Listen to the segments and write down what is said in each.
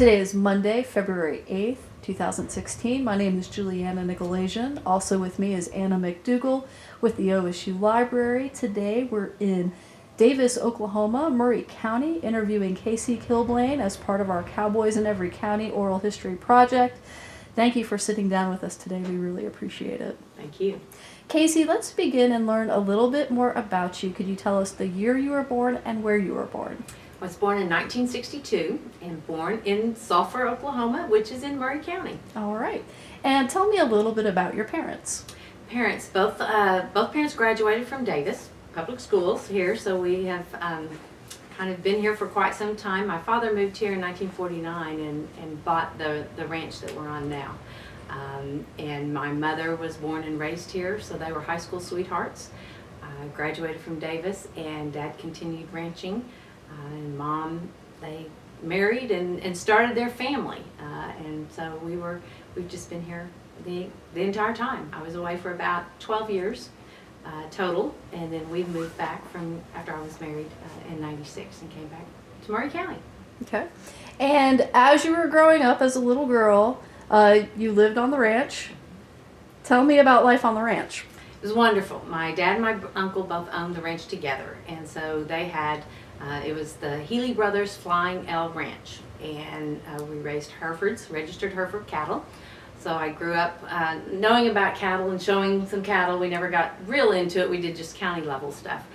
Today is Monday, February 8th, 2016. My name is Juliana Nykolaiszyn. Also with me is Anna McDougall with the OSU Library. Today we're in Davis, Oklahoma, Murray County, interviewing Casey Killblane as part of our Cowboys in Every County Oral History Project. Thank you for sitting down with us today. We really appreciate it. Thank you. Casey, let's begin and learn a little bit more about you. Could you tell us the year you were born and where you were born? I was born in 1962 and born in Sulphur, Oklahoma, which is in Murray County. All right. And tell me a little bit about your parents. Parents, both parents graduated from Davis Public Schools here, so we have kind of been here for quite some time. My father moved here in 1949 and bought the ranch that we're on now. And my mother was born and raised here, so they were high school sweethearts. Graduated from Davis, and Dad continued ranching. And Mom, they married and started their family. And so we've just been here the entire time. I was away for about 12 years total, and then we moved back from after I was married in 96 and came back to Murray County. Okay. And as you were growing up as a little girl, you lived on the ranch. Tell me about life on the ranch. It was wonderful. My dad and my uncle both owned the ranch together, and so they had it was the Healy Brothers Flying L Ranch, and we raised Herefords, registered Hereford cattle. So I grew up knowing about cattle and showing some cattle. We never got real into it. We did just county level stuff.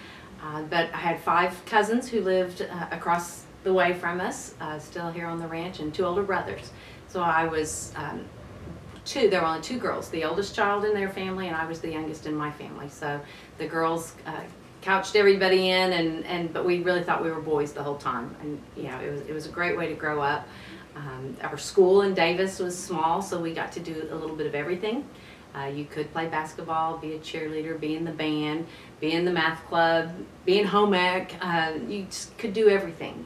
But I had 5 cousins who lived across the way from us, still here on the ranch, and 2 older brothers. So I was there were only 2 girls, the oldest child in their family, and I was the youngest in my family. So the girls couched everybody in, but we really thought we were boys the whole time. And it was a great way to grow up. Our school in Davis was small, so we got to do a little bit of everything. You could play basketball, be a cheerleader, be in the band, be in the math club, be in home ec. You just could do everything.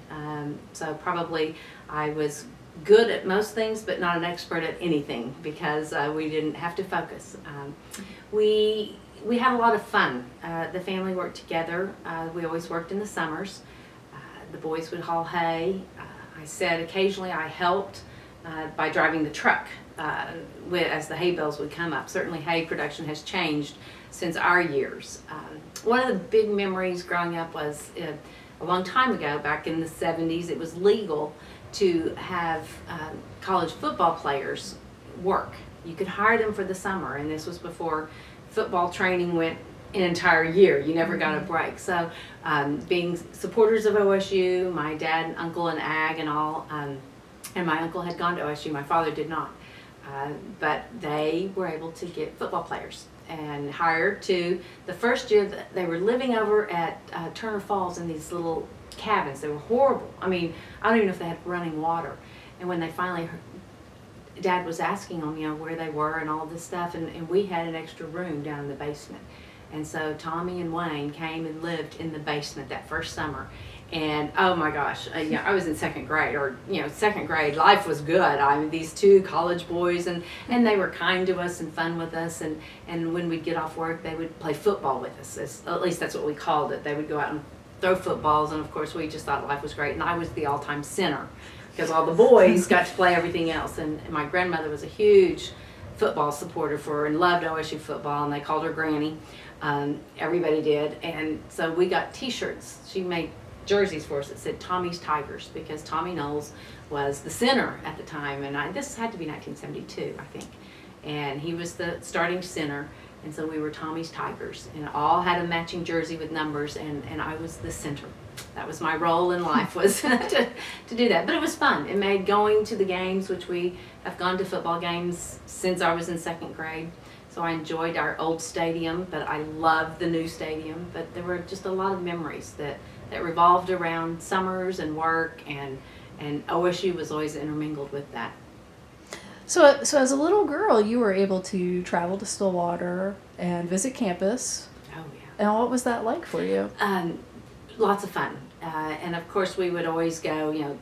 So probably I was good at most things, but not an expert at anything because we didn't have to focus. We had a lot of fun. The family worked together. We always worked in the summers. The boys would haul hay. I said occasionally I helped by driving the truck as the hay bales would come up. Certainly hay production has changed since our years. One of the big memories growing up was a long time ago, back in the 70s, it was legal to have college football players work. You could hire them for the summer, and this was before football training went an entire year. You never got a break. So being supporters of OSU, my dad and uncle and ag and all, and my uncle had gone to OSU, my father did not. But they were able to get football players and hired to, the first year that they were living over at Turner Falls in these little cabins. They were horrible. I mean, I don't even know if they had running water. And when they finally Dad was asking them, where they were and all this stuff, and we had an extra room down in the basement. And so Tommy and Wayne came and lived in the basement that first summer. And oh my gosh, I was in second grade, second grade, life was good. I mean, these 2 college boys, and they were kind to us and fun with us. And when we'd get off work, they would play football with us. At least that's what we called it. They would go out and throw footballs, and of course we just thought life was great. And I was the all-time center, because all the boys got to play everything else. And my grandmother was a huge football supporter and loved OSU football, and they called her Granny. Everybody did. And so we got t-shirts. She made jerseys for us that said Tommy's Tigers, because Tommy Knowles was the center at the time. And this had to be 1972, I think. And he was the starting center. And so we were Tommy's Tigers, and all had a matching jersey with numbers, and I was the center. That was my role in life, was to do that. But it was fun. It made going to the games, which we have gone to football games since I was in second grade. So I enjoyed our old stadium, but I loved the new stadium. But there were just a lot of memories that revolved around summers and work, and OSU was always intermingled with that. So as a little girl, you were able to travel to Stillwater and visit campus. Oh, yeah. And what was that like for you? Lots of fun. And of course we would always go,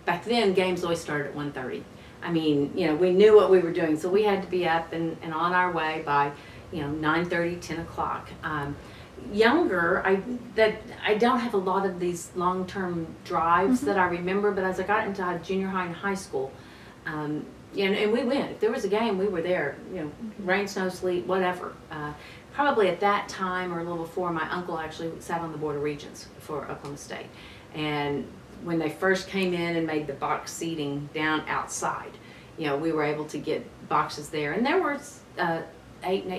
back then games always started at 1:30. I mean, we knew what we were doing, so we had to be up and on our way by, 9:30, 10 o'clock. younger, I don't have a lot of these long-term drives that I remember, but as I got into junior high and high school, and we went. If there was a game, we were there, rain, snow, sleet, whatever. Probably at that time or a little before, my uncle actually sat on the Board of Regents for Oklahoma State. And when they first came in and made the box seating down outside, we were able to get boxes there. And there were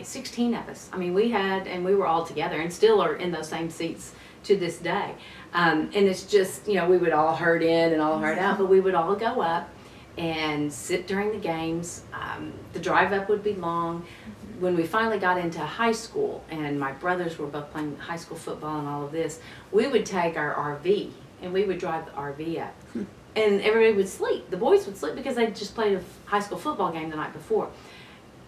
16 of us. I mean, we were all together and still are in those same seats to this day. And it's just, we would all herd in and all herd out, but we would all go up and sit during the games. The drive up would be long. When we finally got into high school and my brothers were both playing high school football and all of this, we would take our RV and we would drive the RV up. And everybody would sleep. The boys would sleep because they'd just played a high school football game the night before.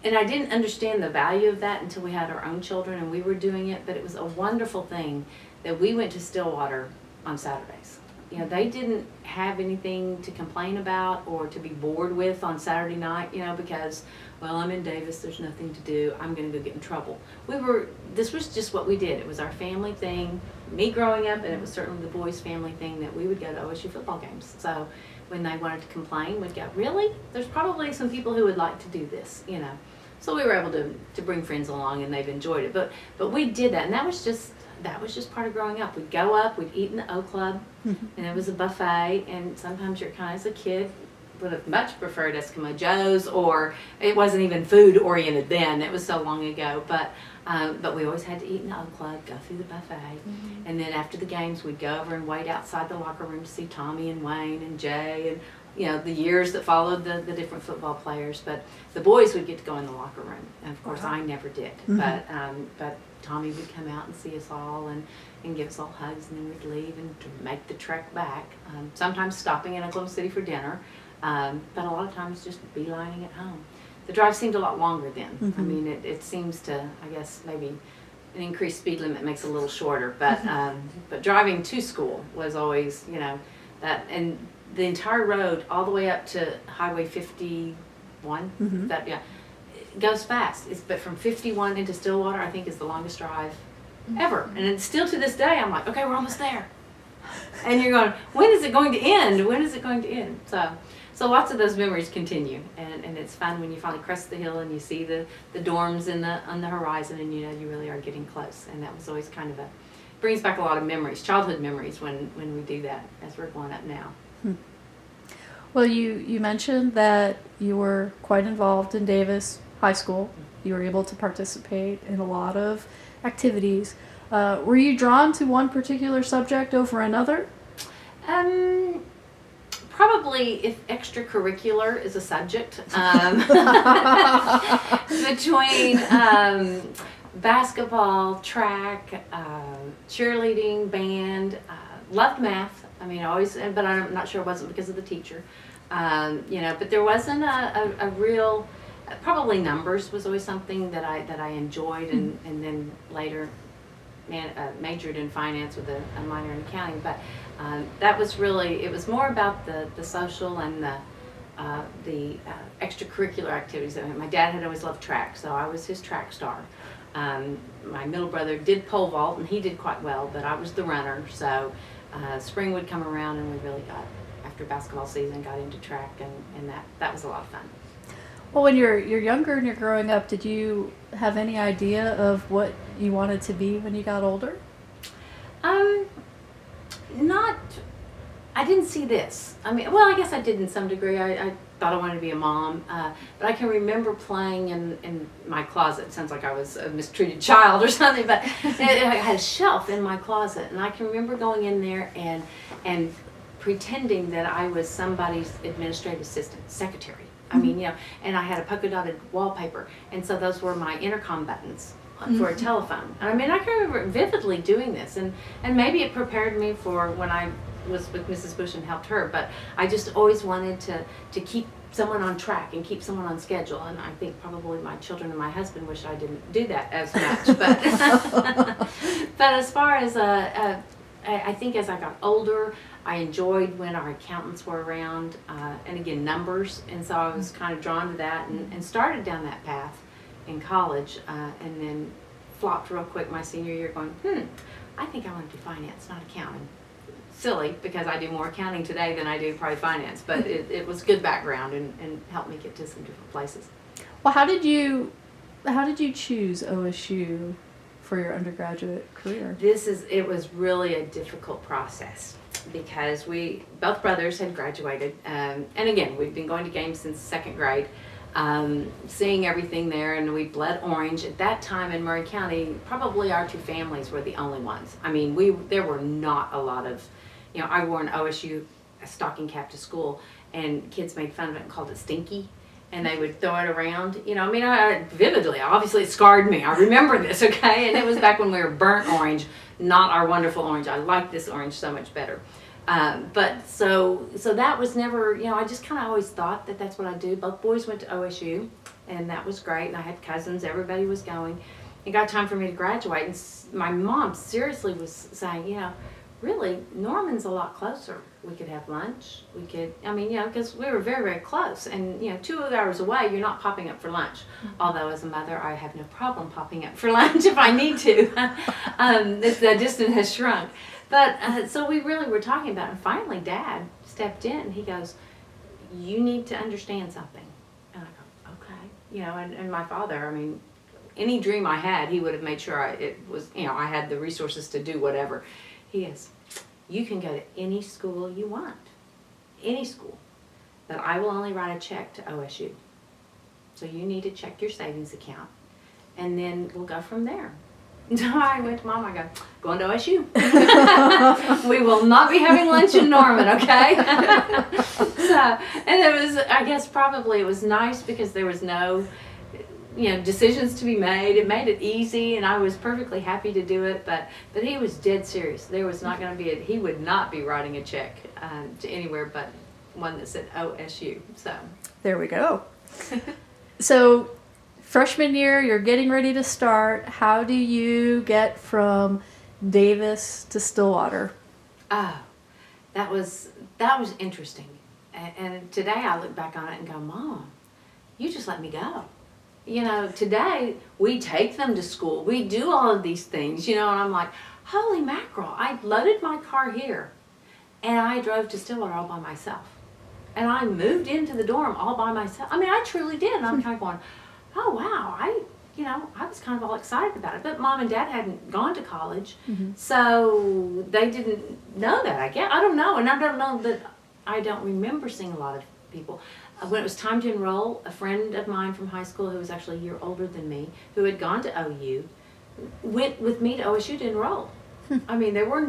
And I didn't understand the value of that until we had our own children and we were doing it, but it was a wonderful thing that we went to Stillwater on Saturdays. They didn't have anything to complain about or to be bored with on Saturday night, because, well, I'm in Davis, there's nothing to do, I'm going to go get in trouble. This was just what we did. It was our family thing, me growing up, and it was certainly the boys' family thing that we would go to OSU football games. So when they wanted to complain, we'd go, really? There's probably some people who would like to do this, So we were able to bring friends along and they've enjoyed it. But we did that, and that was just part of growing up. We'd go up, we'd eat in the O Club, and it was a buffet, and sometimes you're kind of, as a kid, would have much preferred Eskimo Joe's, or it wasn't even food oriented then. It was so long ago, but we always had to eat in the O Club, go through the buffet, and then after the games, we'd go over and wait outside the locker room to see Tommy and Wayne and Jay and the years that followed the different football players. But the boys would get to go in the locker room, and of course I never did. But Tommy would come out and see us all and give us all hugs, and then we'd leave and to make the trek back. Sometimes stopping in Oklahoma City for dinner, but a lot of times just beelining it home. The drive seemed a lot longer then. I mean, it seems to, I guess, maybe an increased speed limit makes it a little shorter, but driving to school was always, that, and the entire road all the way up to Highway 51, it goes fast. But from 51 into Stillwater, I think, is the longest drive ever. And it's still to this day, I'm like, okay, we're almost there. And you're going, when is it going to end? When is it going to end? So lots of those memories continue, and it's fun when you finally crest the hill and you see the dorms on the horizon, and you really are getting close. And that was always kind of brings back a lot of memories, childhood memories, when we do that as we're growing up now. Well, you mentioned that you were quite involved in Davis High School. You were able to participate in a lot of activities. Were you drawn to one particular subject over another? Probably if extracurricular is a subject. Between basketball, track, cheerleading, band, loved math. I mean, always, but I'm not sure it wasn't because of the teacher. But there wasn't a real, probably numbers was always something that I enjoyed, and then later majored in finance with a minor in accounting. But that was really, it was more about the social and the extracurricular activities. I mean, my dad had always loved track, so I was his track star. My middle brother did pole vault, and he did quite well, but I was the runner. So spring would come around, and we really got, after basketball season, got into track, and that was a lot of fun. Well, when you're younger and you're growing up, did you have any idea of what you wanted to be when you got older? I didn't see this. I mean, well, I guess I did in some degree. I thought I wanted to be a mom, but I can remember playing in my closet. It sounds like I was a mistreated child or something, but I had a shelf in my closet, and I can remember going in there and pretending that I was somebody's administrative assistant, secretary. I mean, and I had a polka dotted wallpaper, and so those were my intercom buttons for a telephone. I mean, I can remember vividly doing this, and maybe it prepared me for when I was with Mrs. Bush and helped her, but I just always wanted to keep someone on track and keep someone on schedule, and I think probably my children and my husband wish I didn't do that as much, but as far as I think as I got older, I enjoyed when our accountants were around, and again, numbers, and so I was kind of drawn to that, and started down that path in college, and then flopped real quick my senior year going, I think I want to do finance, not accounting. Silly, because I do more accounting today than I do probably finance, but it was good background and helped me get to some different places. Well, how did you choose OSU for your undergraduate career? It was really a difficult process because both brothers had graduated, and again, we'd been going to games since second grade, seeing everything there, and we bled orange. At that time in Murray County, probably our two families were the only ones. I mean, there were not a lot of, I wore an OSU stocking cap to school, and kids made fun of it and called it stinky. And they would throw it around, I vividly, obviously it scarred me. I remember this, okay? And it was back when we were burnt orange, not our wonderful orange. I like this orange so much better. But so that was never, I just kind of always thought that that's what I'd do. Both boys went to OSU, and that was great. And I had cousins, everybody was going. It got time for me to graduate, and my mom seriously was saying, really, Norman's a lot closer. We could have lunch. We could, because we were very, very close. And, 2 hours away, you're not popping up for lunch. Mm-hmm. Although, as a mother, I have no problem popping up for lunch if I need to. The distance has shrunk. But, so we really were talking about it. And finally, Dad stepped in. And he goes, you need to understand something. And I go, okay. And my father, any dream I had, he would have made sure I had the resources to do whatever. He goes, you can go to any school you want, any school, but I will only write a check to OSU. So you need to check your savings account, and then we'll go from there. So I went to Mom, I go, going to OSU. We will not be having lunch in Norman, okay? And it was, I guess probably it was nice because there was no decisions to be made. It made it easy, and I was perfectly happy to do it, but he was dead serious. There was not going to be he would not be writing a check to anywhere but one that said OSU. So there we go. So freshman year, you're getting ready to start. How do you get from Davis to Stillwater? Oh, that was interesting. And today I look back on it and go, Mom, you just let me go. Today we take them to school. We do all of these things, and I'm like, holy mackerel, I loaded my car here and I drove to Stillwater all by myself. And I moved into the dorm all by myself. I truly did. And I'm kind of going, oh, wow, I was kind of all excited about it. But Mom and Dad hadn't gone to college, so they didn't know that, I guess. I don't know. And I don't know that I don't remember seeing a lot of people. When it was time to enroll, a friend of mine from high school who was actually a year older than me, who had gone to OU, went with me to OSU to enroll. There were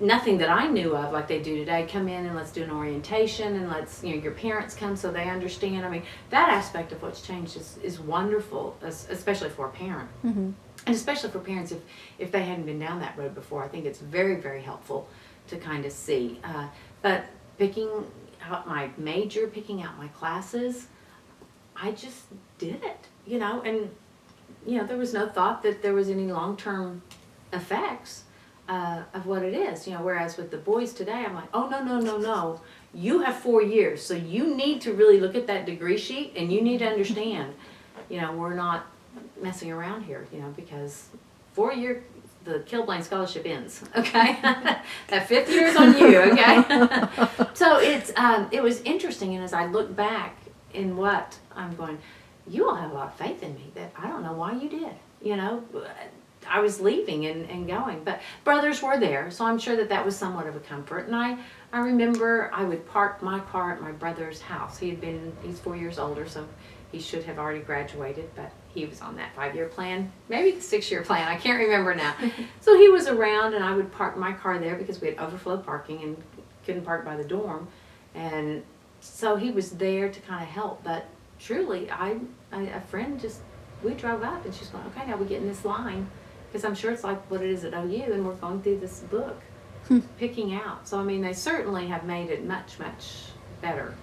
nothing that I knew of like they do today. Come in and let's do an orientation and let's, your parents come so they understand. That aspect of what's changed is wonderful, especially for a parent. Mm-hmm. And especially for parents if they hadn't been down that road before. I think it's very, very helpful to kind of see. But picking out my major, picking out my classes, I just did it, and, there was no thought that there was any long-term effects of what it is, whereas with the boys today, I'm like, oh, no, you have 4 years, so you need to really look at that degree sheet, and you need to understand, we're not messing around here, because 4 year, the Killblane scholarship ends, okay? That 5th year is on you, okay? So it was interesting, and as I look back in what I'm going, you all have a lot of faith in me that I don't know why you did, I was leaving and going, but brothers were there, so I'm sure that was somewhat of a comfort. And I remember I would park my car at my brother's house. He's 4 years older, so he should have already graduated, but he was on that 5-year plan, maybe the 6-year plan, I can't remember now. So he was around, and I would park my car there because we had overflow parking and couldn't park by the dorm. And so he was there to kind of help, but truly, a friend we drove up, and she's going, okay, now we get in this line, because I'm sure it's like what it is at OU, and we're going through this book, picking out. So, they certainly have made it much, much better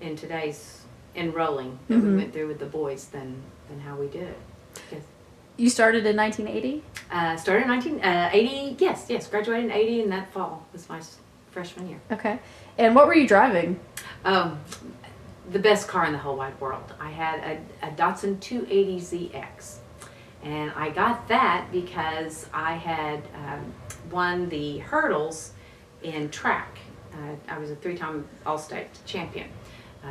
in today's enrolling that we went through with the boys than how we did it. Yes. You started in 1980? Started in 1980, yes, graduated in 80, and that fall was my freshman year. Okay. And what were you driving? The best car in the whole wide world. I had a Datsun 280ZX. And I got that because I had won the hurdles in track. I was a 3-time All-State champion.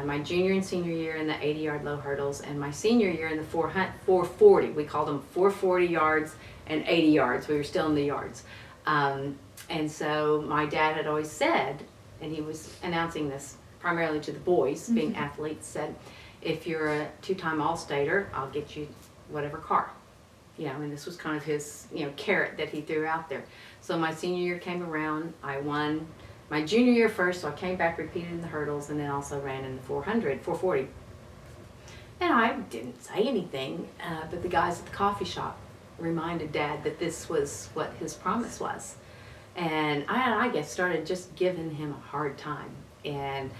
My junior and senior year in the 80-yard low hurdles, and my senior year in the 440. We called them 440 yards and 80 yards. We were still in the yards. And so my dad had always said, and he was announcing this primarily to the boys, being athletes, said, if you're a 2-time All-Stater, I'll get you whatever car. And this was kind of his, carrot that he threw out there. So my senior year came around, I won my junior year first, so I came back, repeated in the hurdles, and then also ran in the 440. And I didn't say anything, but the guys at the coffee shop reminded Dad that this was what his promise was. And I guess started just giving him a hard time. And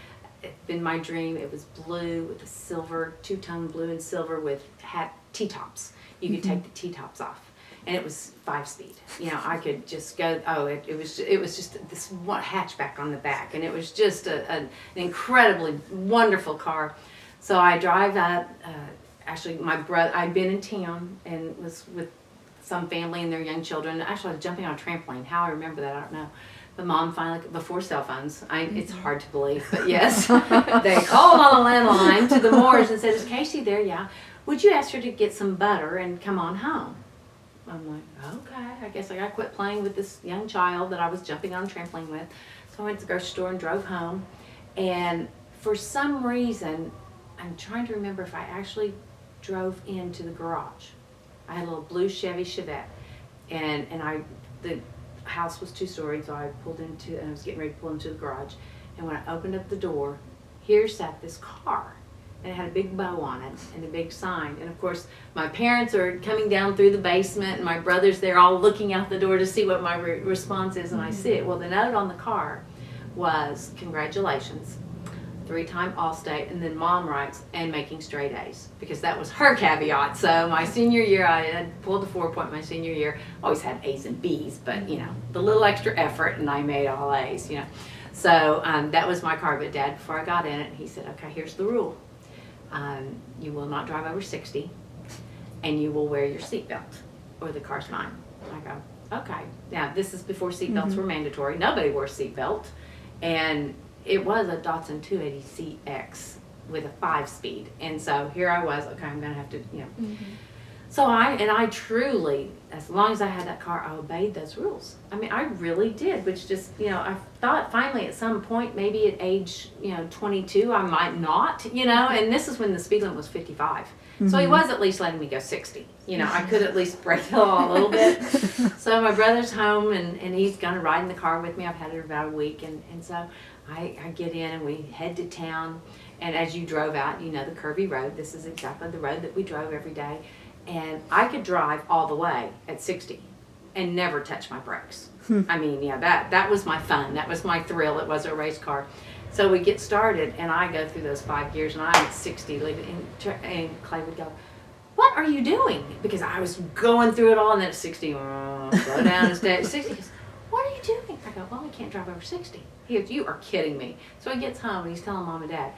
in my dream, it was blue with a silver, 2-tone blue and silver with T-tops. You could take the T-tops off. And it was 5-speed. I could just go, it was just this one hatchback on the back. And it was just an incredibly wonderful car. So I drive up, actually my brother, I'd been in town and was with some family and their young children. Actually I was jumping on a trampoline. How I remember that, I don't know. But Mom finally, before cell phones, it's hard to believe, but yes, they called on the landline to the Moores and said, is Casey there? Yeah. Would you ask her to get some butter and come on home? I'm like, okay, I guess I got to quit playing with this young child that I was jumping on a trampoline with. So I went to the grocery store and drove home. And for some reason, I'm trying to remember if I actually drove into the garage. I had a little blue Chevy Chevette. And the house was 2-story, so I pulled into, and I was getting ready to pull into the garage. And when I opened up the door, here sat this car. And it had a big bow on it and a big sign. And of course, my parents are coming down through the basement, and my brother's there all looking out the door to see what my response is, and I see it. Well, the note on the car was, congratulations, 3-time All-State, and then Mom writes, and making straight A's, because that was her caveat. So my senior year, I had pulled the 4-point my senior year, always had A's and B's, but the little extra effort, and I made all A's, So that was my car. But Dad, before I got in it, he said, okay, here's the rule. You will not drive over 60, and you will wear your seatbelt, or the car's mine. I go, okay. Now, this is before seatbelts were mandatory. Nobody wore a seatbelt, and it was a Datsun 280CX with a 5-speed. And so here I was, okay, I'm going to have to, So I truly, as long as I had that car, I obeyed those rules. I mean, I really did, which just, I thought finally at some point, maybe at age, 22, I might not, and this is when the speed limit was 55. So he was at least letting me go 60. I could at least break the law a little bit. So my brother's home, and he's going to ride in the car with me. I've had it about a week, and so I get in, and we head to town. And as you drove out, the curvy road. This is exactly the road that we drove every day. And I could drive all the way at 60 and never touch my brakes. I mean, that was my fun. That was my thrill. It was a race car. So we get started, and I go through those 5 gears, and I'm at 60, and Clay would go, what are you doing? Because I was going through it all, and then at 60, slow down and stay at 60. He goes, what are you doing? I go, well, I can't drive over 60. He goes, you are kidding me. So he gets home, and he's telling Mom and Dad,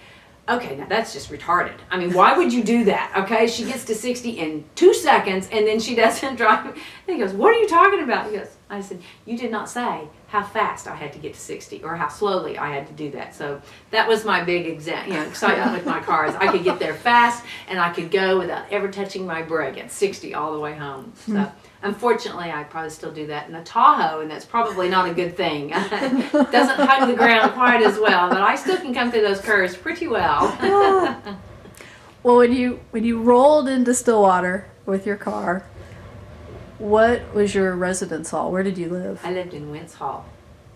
okay, now that's just retarded. I mean, why would you do that? Okay, she gets to 60 in 2 seconds, and then she doesn't drive. And he goes, what are you talking about? He goes, I said, you did not say how fast I had to get to 60 or how slowly I had to do that. So that was my big excitement with my cars. I could get there fast, and I could go without ever touching my brake at 60 all the way home. So unfortunately, I probably still do that in a Tahoe, and that's probably not a good thing. It doesn't hug the ground quite as well, but I still can come through those curves pretty well. Well, when you rolled into Stillwater with your car, what was your residence hall? Where did you live? I lived in Wentz Hall.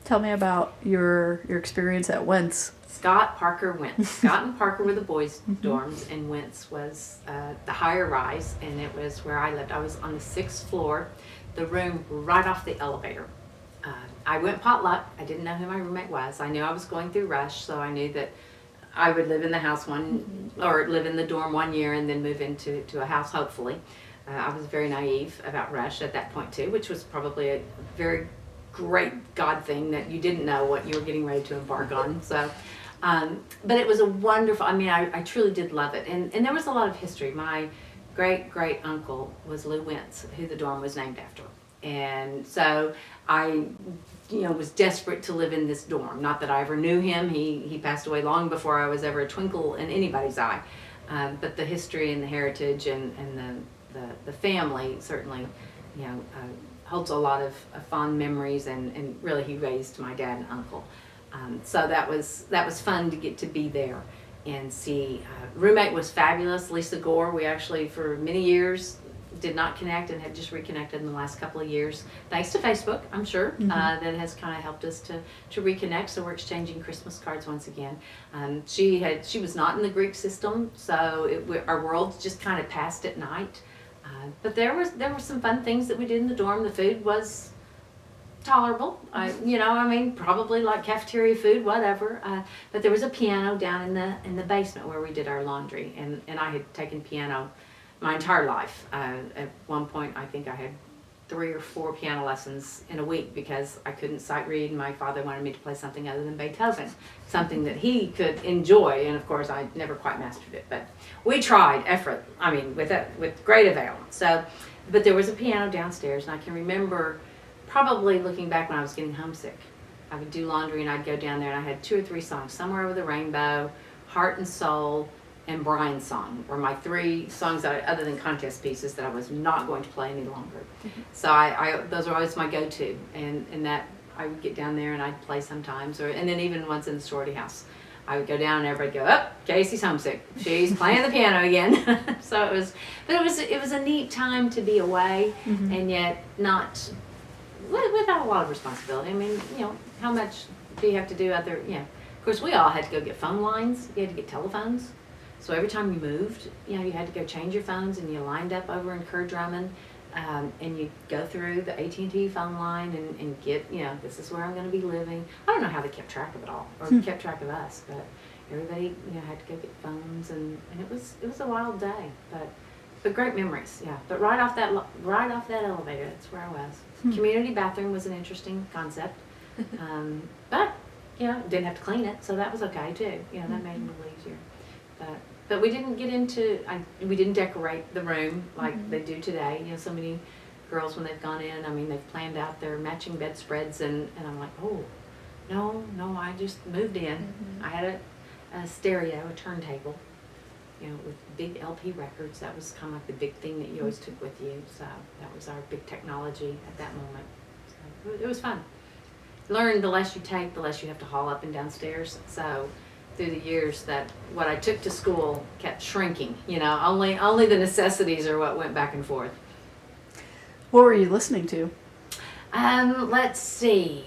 Tell me about your experience at Wentz. Scott, Parker, Wentz. Scott and Parker were the boys' dorms, and Wentz was the higher rise, and it was where I lived. I was on the 6th floor, the room right off the elevator. I went potluck. I didn't know who my roommate was. I knew I was going through Rush, so I knew that I would live in the house or live in the dorm 1 year and then move into a house, hopefully. I was very naive about Rush at that point, too, which was probably a very great God thing that you didn't know what you were getting ready to embark on. So, but it was a wonderful, I truly did love it. And there was a lot of history. My great uncle was Lou Wentz, who the dorm was named after. And so I, was desperate to live in this dorm. Not that I ever knew him. He passed away long before I was ever a twinkle in anybody's eye. But the history and the heritage and the family certainly, holds a lot of fond memories. And really, he raised my dad and uncle. So that was fun to get to be there and see. Roommate was fabulous, Lisa Gore. We actually, for many years, did not connect and have just reconnected in the last couple of years, thanks to Facebook, I'm sure. That has kind of helped us to reconnect. So we're exchanging Christmas cards once again. She was not in the Greek system, so our worlds just kind of passed at night. But there were some fun things that we did in the dorm. The food was tolerable. Probably like cafeteria food, whatever. But there was a piano down in the basement where we did our laundry, and I had taken piano my entire life. At one point, I think I had 3 or 4 piano lessons in a week because I couldn't sight read, and my father wanted me to play something other than Beethoven, something that he could enjoy, and of course I never quite mastered it, but we tried with great avail. So, but there was a piano downstairs, and I can remember probably looking back when I was getting homesick. I would do laundry and I'd go down there, and I had 2 or 3 songs, Somewhere Over the Rainbow, Heart and Soul, and Brian's Song were my 3 songs that other than contest pieces that I was not going to play any longer. So I those are always my go-to, and that I would get down there and I'd play sometimes, and then even once in the sorority house, I would go down and everybody would go, "Oh, Casey's homesick. She's playing the piano again." So it was a neat time to be away, and yet not without a lot of responsibility. How much do you have to do out there? Of course, we all had to go get phone lines. You had to get telephones. So every time you moved, you had to go change your phones, and you lined up over in Kerr Drummond, and you go through the AT&T phone line and get, this is where I'm going to be living. I don't know how they kept track of it all, or kept track of us, but everybody, had to go get phones, and it was a wild day, but great memories, yeah. But right off that elevator, that's where I was. Community bathroom was an interesting concept, but didn't have to clean it, so that was okay too. That made it a little easier. But we didn't get into, we didn't decorate the room like they do today. So many girls, when they've gone in, they've planned out their matching bedspreads, and I'm like, oh, no, I just moved in. I had a stereo, a turntable, with big LP records. That was kind of like the big thing that you always took with you. So that was our big technology at that moment. So it was fun. Learn, the less you take, the less you have to haul up and downstairs. So through the years, that what I took to school kept shrinking. Only the necessities are what went back and forth. What were you listening to? Let's see.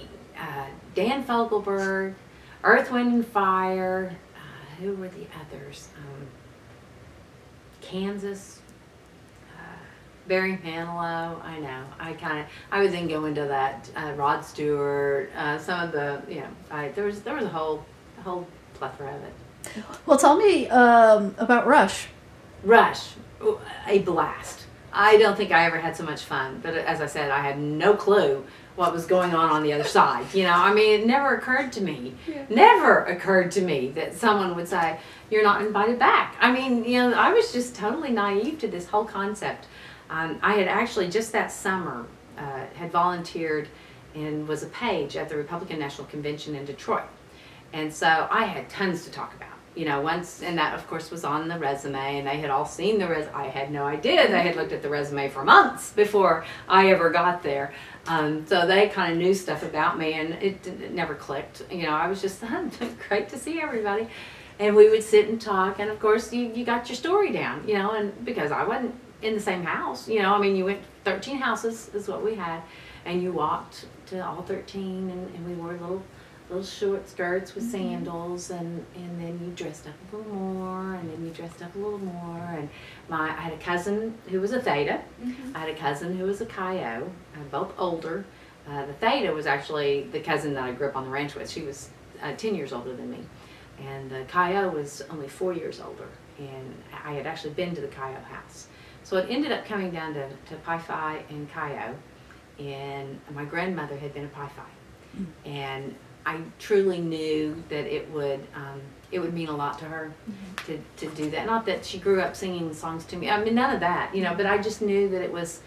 Dan Fogelberg, Earth, Wind and Fire. Who were the others? Kansas. Barry Manilow. I know. I would then go into that. Rod Stewart. Some of the. There was a whole plethora of it. Well, tell me about Rush. Rush, a blast. I don't think I ever had so much fun, but as I said, I had no clue what was going on the other side. It never occurred to me, that someone would say, "You're not invited back." I was just totally naive to this whole concept. I had actually just that summer had volunteered and was a page at the Republican National Convention in Detroit. And so I had tons to talk about, and that of course was on the resume, and they had all seen the resume. I had no idea they had looked at the resume for months before I ever got there. So they kind of knew stuff about me, and it never clicked. I was just great to see everybody. And we would sit and talk, and of course you got your story down, and because I wasn't in the same house, you went 13 houses is what we had, and you walked to all 13, and we wore little short skirts with sandals, and then you dressed up a little more, and then you dressed up a little more, and I had a cousin who was a Theta, I had a cousin who was a Chi, both older. The Theta was actually the cousin that I grew up on the ranch with. She was 10 years older than me, and the Chi was only 4 years older, and I had actually been to the Chi house. So it ended up coming down to Pi Phi and Chi, and my grandmother had been a Pi Phi. And I truly knew that it would mean a lot to her to do that. Not that she grew up singing songs to me. I mean, none of that, but I just knew that it was.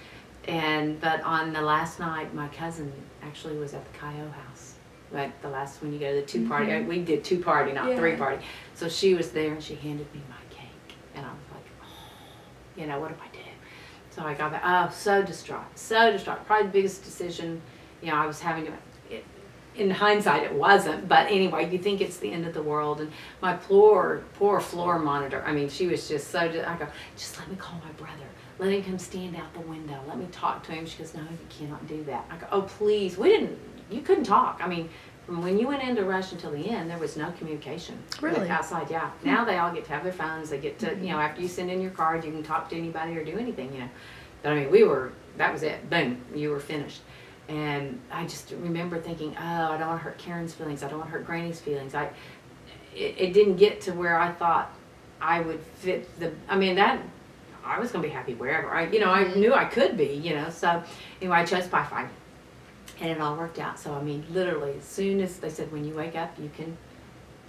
But on the last night, my cousin actually was at the Kyo house. Like the last, when you go to the 2 party, we did 2 party, not 3 party. So she was there and she handed me my cake. And I was like, oh, what do I do? So I got back, so distraught. Probably the biggest decision, I was having to, in hindsight it wasn't, but anyway, you think it's the end of the world. And my poor floor monitor, I mean, she was just I go, just let me call my brother. Let him come stand out the window. Let me talk to him. She goes, no, you cannot do that. I go, oh, please. You couldn't talk. I mean, from when you went into Rush until the end, there was no communication. Really? Outside, yeah. Now they all get to have their phones. They get to, after you send in your card, you can talk to anybody or do anything, But I mean, that was it. Boom, you were finished. And I just remember thinking, oh, I don't want to hurt Karen's feelings. I don't want to hurt Granny's feelings. It didn't get to where I thought I would fit I was going to be happy wherever. I knew I could be, So anyway, I chose Pi Phi. And it all worked out. So, I mean, literally, as soon as they said, when you wake up, you can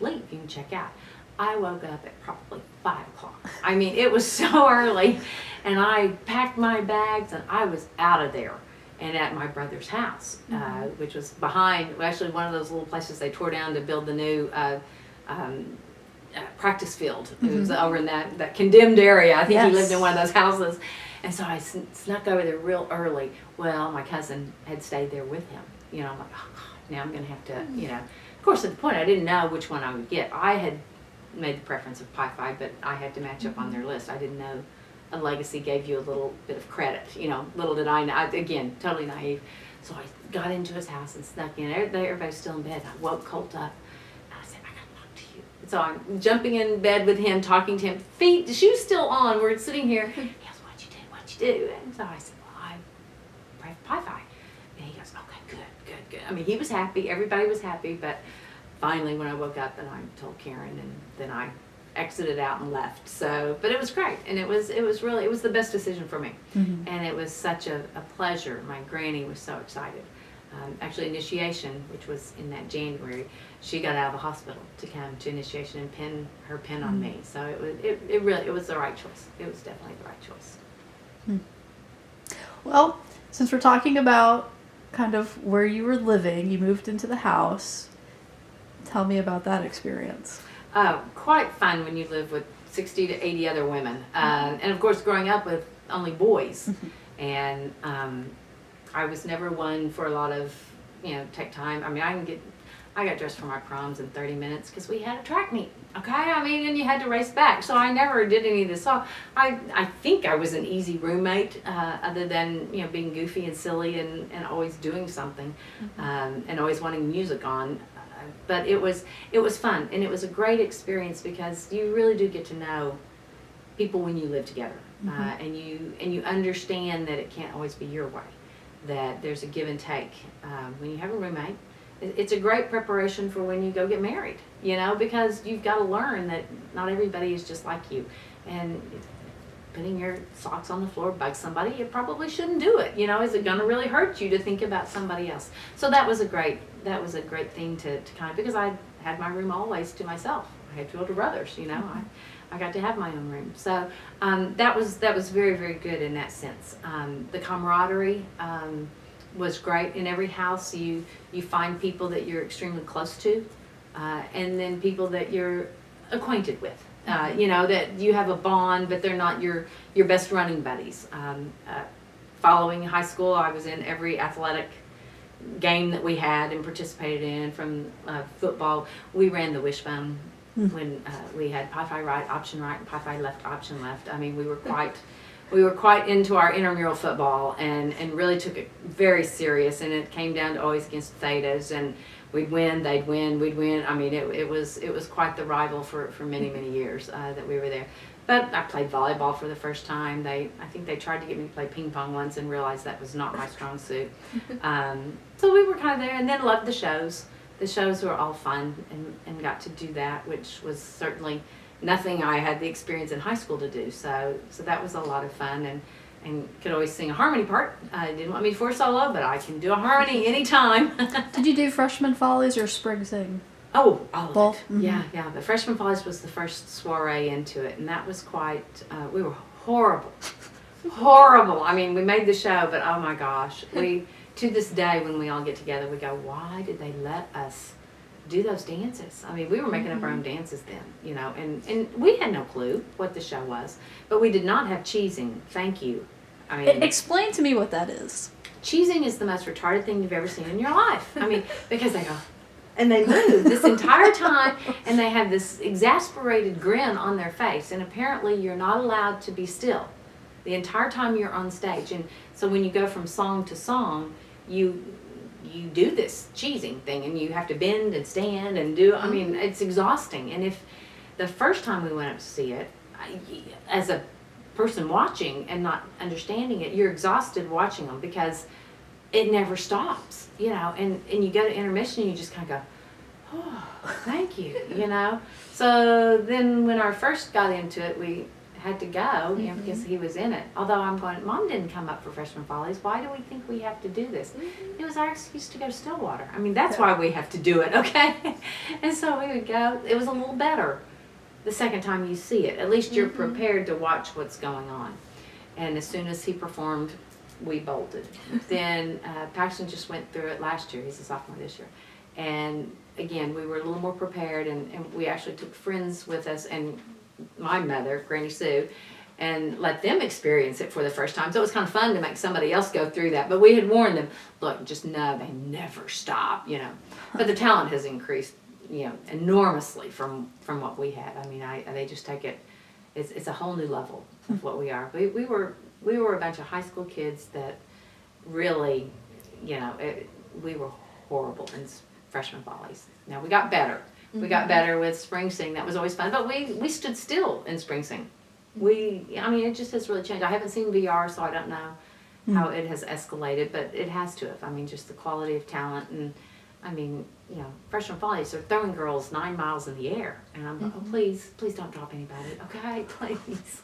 leave, you can check out. I woke up at probably 5 o'clock. I mean, it was so early. And I packed my bags and I was out of there. And at my brother's house, which was behind, actually one of those little places they tore down to build the new practice field. It was over in that condemned area. I think he lived in one of those houses. And so I snuck over there real early. Well, my cousin had stayed there with him. I'm like, oh, God, now I'm going to have to, Of course, at the point, I didn't know which one I would get. I had made the preference of Pi Phi, but I had to match up on their list. I didn't know a legacy gave you a little bit of credit. Little did I know. Again, totally naive. So I got into his house and snuck in. Everybody's still in bed. I woke Colt up. So I'm jumping in bed with him, talking to him, the shoes still on, we're sitting here. He goes, what'd you do? And so I said, well, I prayed for Pi Phi. And he goes, okay, good. I mean, he was happy, everybody was happy, but finally when I woke up, then I told Karen, and then I exited out and left. So, but it was great, and it was the best decision for me. And it was such a pleasure. My granny was so excited. Actually, initiation, which was in that January, she got out of the hospital to come to initiation and pin her pin on me. So it was the right choice. It was definitely the right choice. Well, since we're talking about kind of where you were living, you moved into the house. Tell me about that experience. Quite fun when you live with 60 to 80 other women, and of course, growing up with only boys, and I was never one for a lot of, take time. I mean, I got dressed for my proms in 30 minutes because we had a track meet. Okay, I mean, and you had to race back. So I never did any of this. So I think I was an easy roommate, other than being goofy and silly and always doing something, and always wanting music on. But it was fun, and it was a great experience because you really do get to know people when you live together, and you understand that it can't always be your way. That there's a give and take. When you have a roommate, it's a great preparation for when you go get married, because you've got to learn that not everybody is just like you. And putting your socks on the floor bugs somebody, you probably shouldn't do it. Is it going to really hurt you to think about somebody else? So that was a great thing to kind of, because I had my room always to myself. I had 2 older brothers, I got to have my own room. So that was very, very good in that sense. The camaraderie was great. In every house, you find people that you're extremely close to, and then people that you're acquainted with. That you have a bond, but they're not your best running buddies. Following high school, I was in every athletic game that we had and participated in. From football, we ran the wishbone. When we had Pi Phi right, option right, and Pi Phi left, option left. I mean, we were quite into our intramural football and really took it very serious. And it came down to always against Thetas, and we'd win, they'd win, we'd win. I mean, it was quite the rival for many years that we were there. But I played volleyball for the first time. I think they tried to get me to play ping pong once and realized that was not my strong suit. So we were kind of there, and then loved the shows. The shows were all fun, and got to do that, which was certainly nothing I had the experience in high school to do. So that was a lot of fun, and could always sing a harmony part. Didn't want me for a solo, but I can do a harmony anytime. Did you do freshman follies or spring sing? Oh, all of Both? it. Yeah, yeah. The freshman follies was the first soiree into it, and that was quite. We were horrible, horrible. I mean, we made the show, but oh my gosh, we to this day when we all get together, we go, why did they let us do those dances? I mean, we were making up our own dances then, you know, and we had no clue what the show was, but we did not have cheesing. Thank you. I mean, Explain to me what that is. cheesing is the most retarded thing you've ever seen in your life. I mean, because they go, and they move this entire time, and they have this exasperated grin on their face, and apparently you're not allowed to be still the entire time you're on stage. And so when you go from song to song, you do this cheesing thing, and you have to bend and stand and do, I mean, it's exhausting. And if the first time we went up to see it, as a person watching and not understanding it, you're exhausted watching them because it never stops, you know, and you go to intermission and you just kind of go, oh, thank you, you know. So then when I first got into it, we had to go, you know, because he was in it. Although I'm going, Mom didn't come up for Freshman Follies. Why do we think we have to do this? It was our excuse to go to Stillwater. I mean, that's why we have to do it, okay? And so we would go. It was a little better the second time you see it. At least you're prepared to watch what's going on. And as soon as he performed, we bolted. Then Paxton just went through it last year. He's a sophomore this year. And again, we were a little more prepared, and we actually took friends with us and my mother, Granny Sue, and let them experience it for the first time. So it was kind of fun to make somebody else go through that. But we had warned them, look, just know they never stop, you know. But the talent has increased, you know, enormously from what we had. I mean, they just take it, it's a whole new level of what we are. We were a bunch of high school kids that really, you know, we were horrible in Freshman Follies. Now, we got better. We got better with Spring Sing. That was always fun. But we stood still in Spring Sing. I mean, it just has really changed. I haven't seen VR, so I don't know how it has escalated, but it has to have. I mean, just the quality of talent. And, I mean, you know, Freshman Follies are throwing girls 9 miles in the air. And I'm like, oh, please don't drop anybody. Okay, please.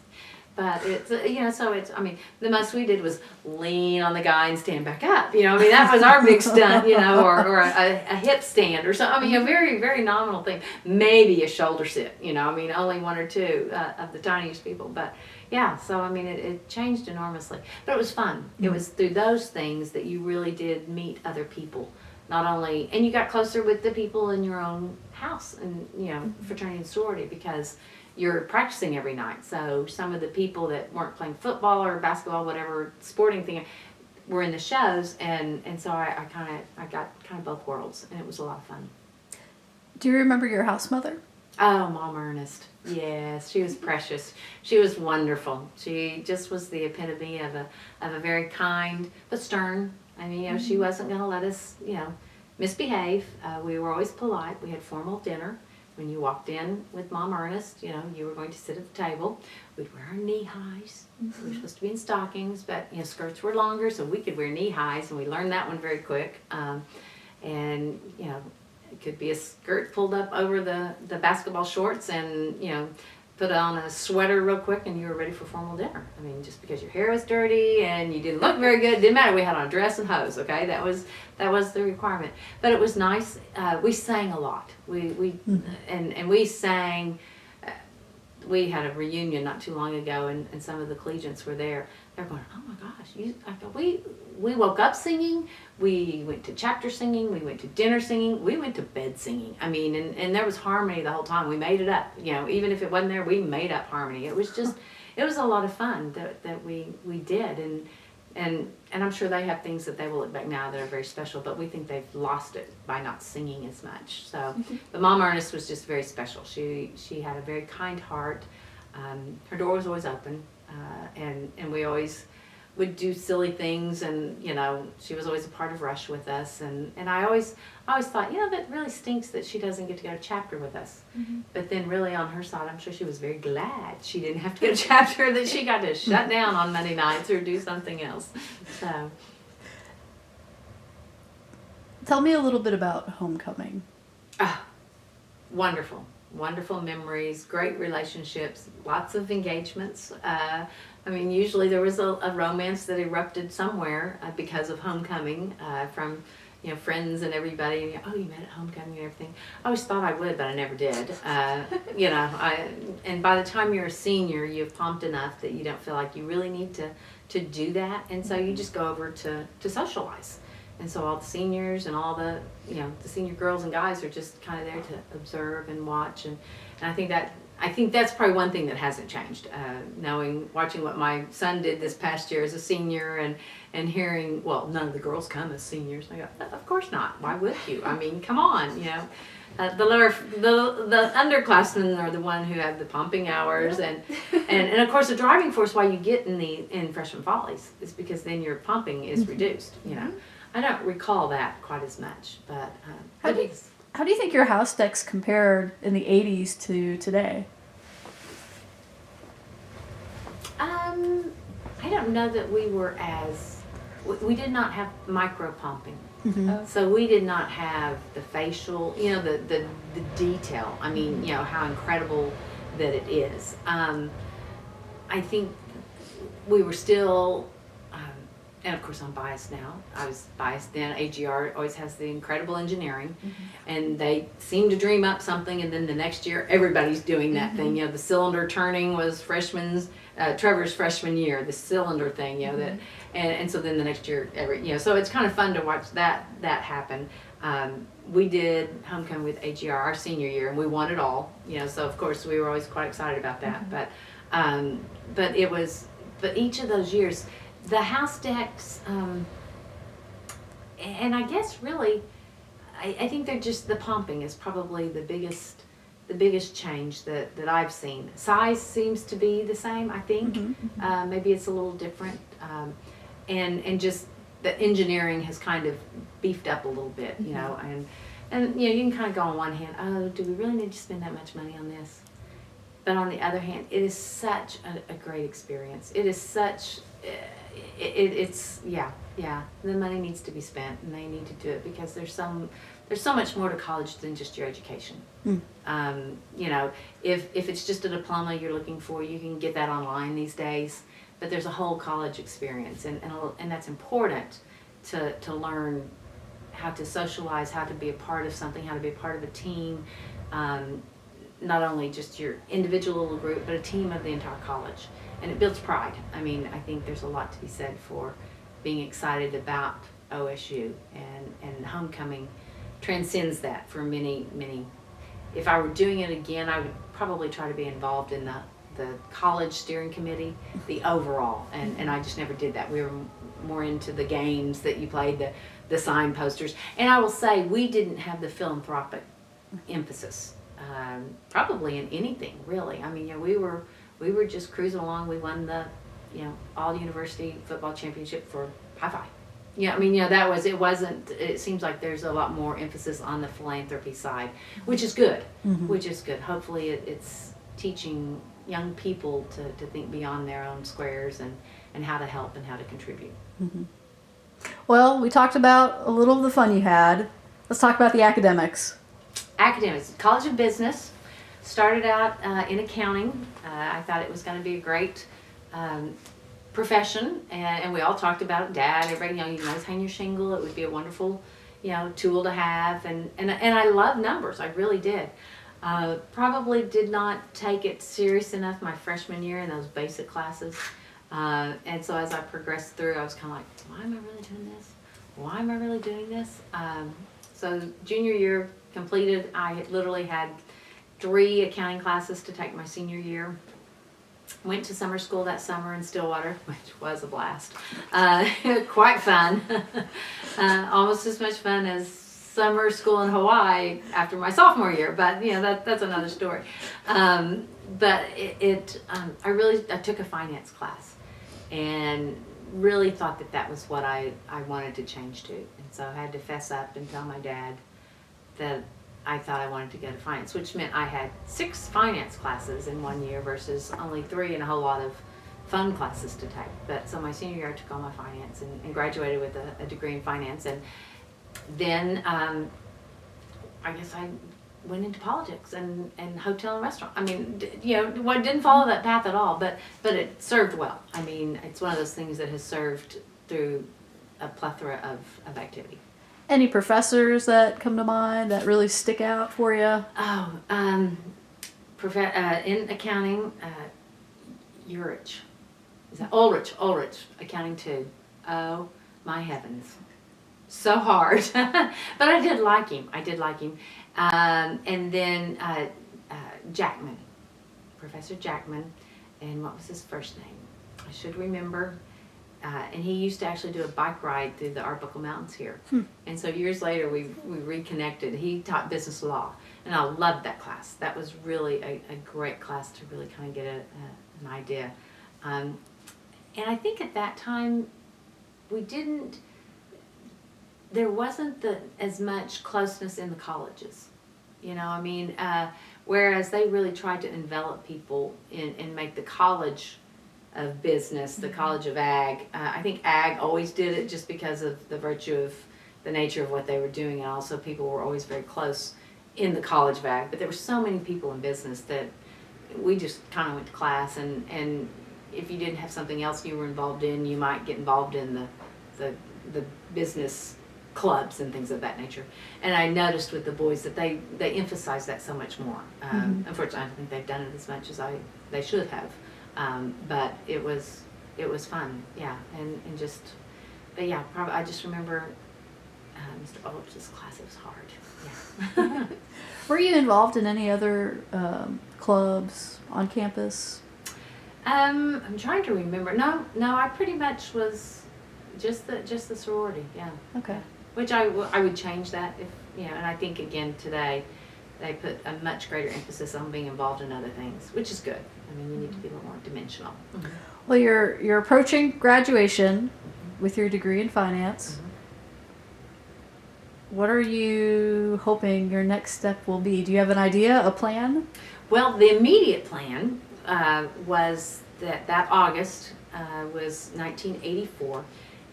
But it's, you know, so it's, I mean, the most we did was lean on the guy and stand back up. You know, I mean, that was our big stunt, you know, or a hip stand or something. I mean, a very, very nominal thing. Maybe a shoulder sit, you know, I mean, only 1 or 2 of the tiniest people. But yeah, so I mean, it changed enormously. But it was fun. It was through those things that you really did meet other people. Not only, and you got closer with the people in your own house and, you know, fraternity and sorority, because you're practicing every night. So some of the people that weren't playing football or basketball, whatever sporting thing, were in the shows, and so I got kind of both worlds, and it was a lot of fun. Do you remember your house mother? Oh, Mom Ernest. Yes, she was precious. She was wonderful. She just was the epitome of a very kind but stern. I mean, you know, she wasn't going to let us, you know, misbehave. We were always polite. We had formal dinner. When you walked in with Mom Ernest, you know, you were going to sit at the table. We'd wear our knee highs. We were supposed to be in stockings, but, you know, skirts were longer, so we could wear knee highs, and we learned that one very quick. And, you know, it could be a skirt pulled up over the basketball shorts, and, you know, put on a sweater real quick, and you were ready for formal dinner. I mean, just because your hair was dirty and you didn't look very good, didn't matter. We had on a dress and hose, okay? That was the requirement. But it was nice. We sang a lot. And we sang. We had a reunion not too long ago, and some of the collegians were there. They're going, oh my gosh, we woke up singing, we went to chapter singing, we went to dinner singing, we went to bed singing. I mean, and there was harmony the whole time. We made it up, you know, even if it wasn't there, we made up harmony. It was just, it was a lot of fun that we did, and I'm sure they have things that they will look back now that are very special, but we think they've lost it by not singing as much. So, but Mom Ernest was just very special. She had a very kind heart. Her door was always open, and we always would do silly things, and, you know, she was always a part of Rush with us, and I always thought, you know, that really stinks that she doesn't get to go to chapter with us. But then really on her side, I'm sure she was very glad she didn't have to go to chapter, that she got to shut down on Monday nights or do something else. So, Tell me a little bit about homecoming. wonderful. wonderful memories, great relationships, lots of engagements. I mean, usually there was a romance that erupted somewhere because of homecoming from, you know, friends and everybody. Oh, you met at homecoming and everything. I always thought I would, but I never did. You know, and by the time you're a senior, you've pumped enough that you don't feel like you really need to do that, and so you just go over to socialize. And so all the seniors and all the, you know, the senior girls and guys are just kind of there to observe and watch, and I think that's probably one thing that hasn't changed. Watching what my son did this past year as a senior, and hearing, well, none of the girls come as seniors. I go, of course not. Why would you? I mean, come on, you know. The underclassmen are the one who have the pumping hours, and of course the driving force why you get in freshman follies is because then your pumping is reduced. You know, I don't recall that quite as much, but How do you think your house decks compared in the 80s to today? I don't know that we were we did not have micro pumping. Mm-hmm. So we did not have the facial, you know, the detail. I mean, you know, how incredible that it is. I think we were still, and of course I'm biased now. I was biased then. AGR always has the incredible engineering, and they seem to dream up something, and then the next year everybody's doing that thing. You know, the cylinder turning was Trevor's freshman year, the cylinder thing, you know, that, and so then the next year, you know, so it's kind of fun to watch that happen. We did homecoming with AGR our senior year, and we won it all, you know, so of course we were always quite excited about that. But each of those years, the house decks, and I guess really, I think they're just, the pumping is probably the biggest change that I've seen. Size seems to be the same, I think. Maybe it's a little different. And just the engineering has kind of beefed up a little bit, you know, and you know, you can kind of go on one hand, oh, do we really need to spend that much money on this? But on the other hand, it is such a great experience. It is such, it's the money needs to be spent, and they need to do it because there's so much more to college than just your education. You know, if it's just a diploma you're looking for, you can get that online these days, but there's a whole college experience, and that's important to learn how to socialize, how to be a part of something, how to be a part of a team, not only just your individual little group, but a team of the entire college. And it builds pride. I mean, I think there's a lot to be said for being excited about OSU, and homecoming transcends that for many. If I were doing it again, I would probably try to be involved in the college steering committee, the overall, and I just never did that. We were more into the games that you played, the sign posters, and I will say we didn't have the philanthropic emphasis, probably in anything really. I mean, you know, we were just cruising along. We won the, you know, all university football championship for high five. Yeah, I mean, you know, it seems like there's a lot more emphasis on the philanthropy side, which is good, Hopefully it's teaching young people to think beyond their own squares and how to help and how to contribute. Well, we talked about a little of the fun you had. Let's talk about the academics. Academics, College of Business, started out in accounting. I thought it was going to be a great profession, and we all talked about it. Dad, everybody, you know, you can always hang your shingle. It would be a wonderful, you know, tool to have, and I love numbers. I really did. Probably did not take it serious enough my freshman year in those basic classes, and so as I progressed through, I was kind of like, why am I really doing this? Why am I really doing this? So junior year completed. I literally had 3 accounting classes to take my senior year. Went to summer school that summer in Stillwater, which was a blast. Quite fun. Almost as much fun as summer school in Hawaii after my sophomore year, but you know, that's another story. But I took a finance class and really thought that was what I wanted to change to. And so I had to fess up and tell my dad that I thought I wanted to go to finance, which meant I had 6 finance classes in one year versus only 3 and a whole lot of fun classes to take. But so my senior year I took all my finance and graduated with a degree in finance. And then I guess I went into politics and hotel and restaurant. I mean, didn't follow that path at all, but it served well. I mean, it's one of those things that has served through a plethora of activity. Any professors that come to mind that really stick out for you? Oh, in accounting, Ulrich. Is that Ulrich, accounting 2. Oh, my heavens. So hard. But I did like him. And then Jackman, Professor Jackman. And what was his first name? I should remember. And he used to actually do a bike ride through the Arbuckle Mountains here. And so years later, we reconnected. He taught business law. And I loved that class. That was really a great class to really kind of get an idea. And I think at that time, there wasn't as much closeness in the colleges. Whereas they really tried to envelop people and make the college of business, the College of Ag. I think Ag always did it just because of the virtue of the nature of what they were doing, and also people were always very close in the College of Ag. But there were so many people in business that we just kind of went to class, and if you didn't have something else you were involved in, you might get involved in the business clubs and things of that nature. And I noticed with the boys that they emphasize that so much more. Unfortunately, I don't think they've done it as much as they should have. But it was fun, yeah, probably I just remember Mr. Ulrich's class. It was hard, yeah. Were you involved in any other clubs on campus? I'm trying to remember. No, I pretty much was just the sorority, yeah. Okay. Which I would change that if, and I think again today they put a much greater emphasis on being involved in other things, which is good. I mean, you need to be a little more dimensional. Well, you're approaching graduation with your degree in finance. What are you hoping your next step will be? Do you have an idea, a plan? Well, the immediate plan was that August was 1984,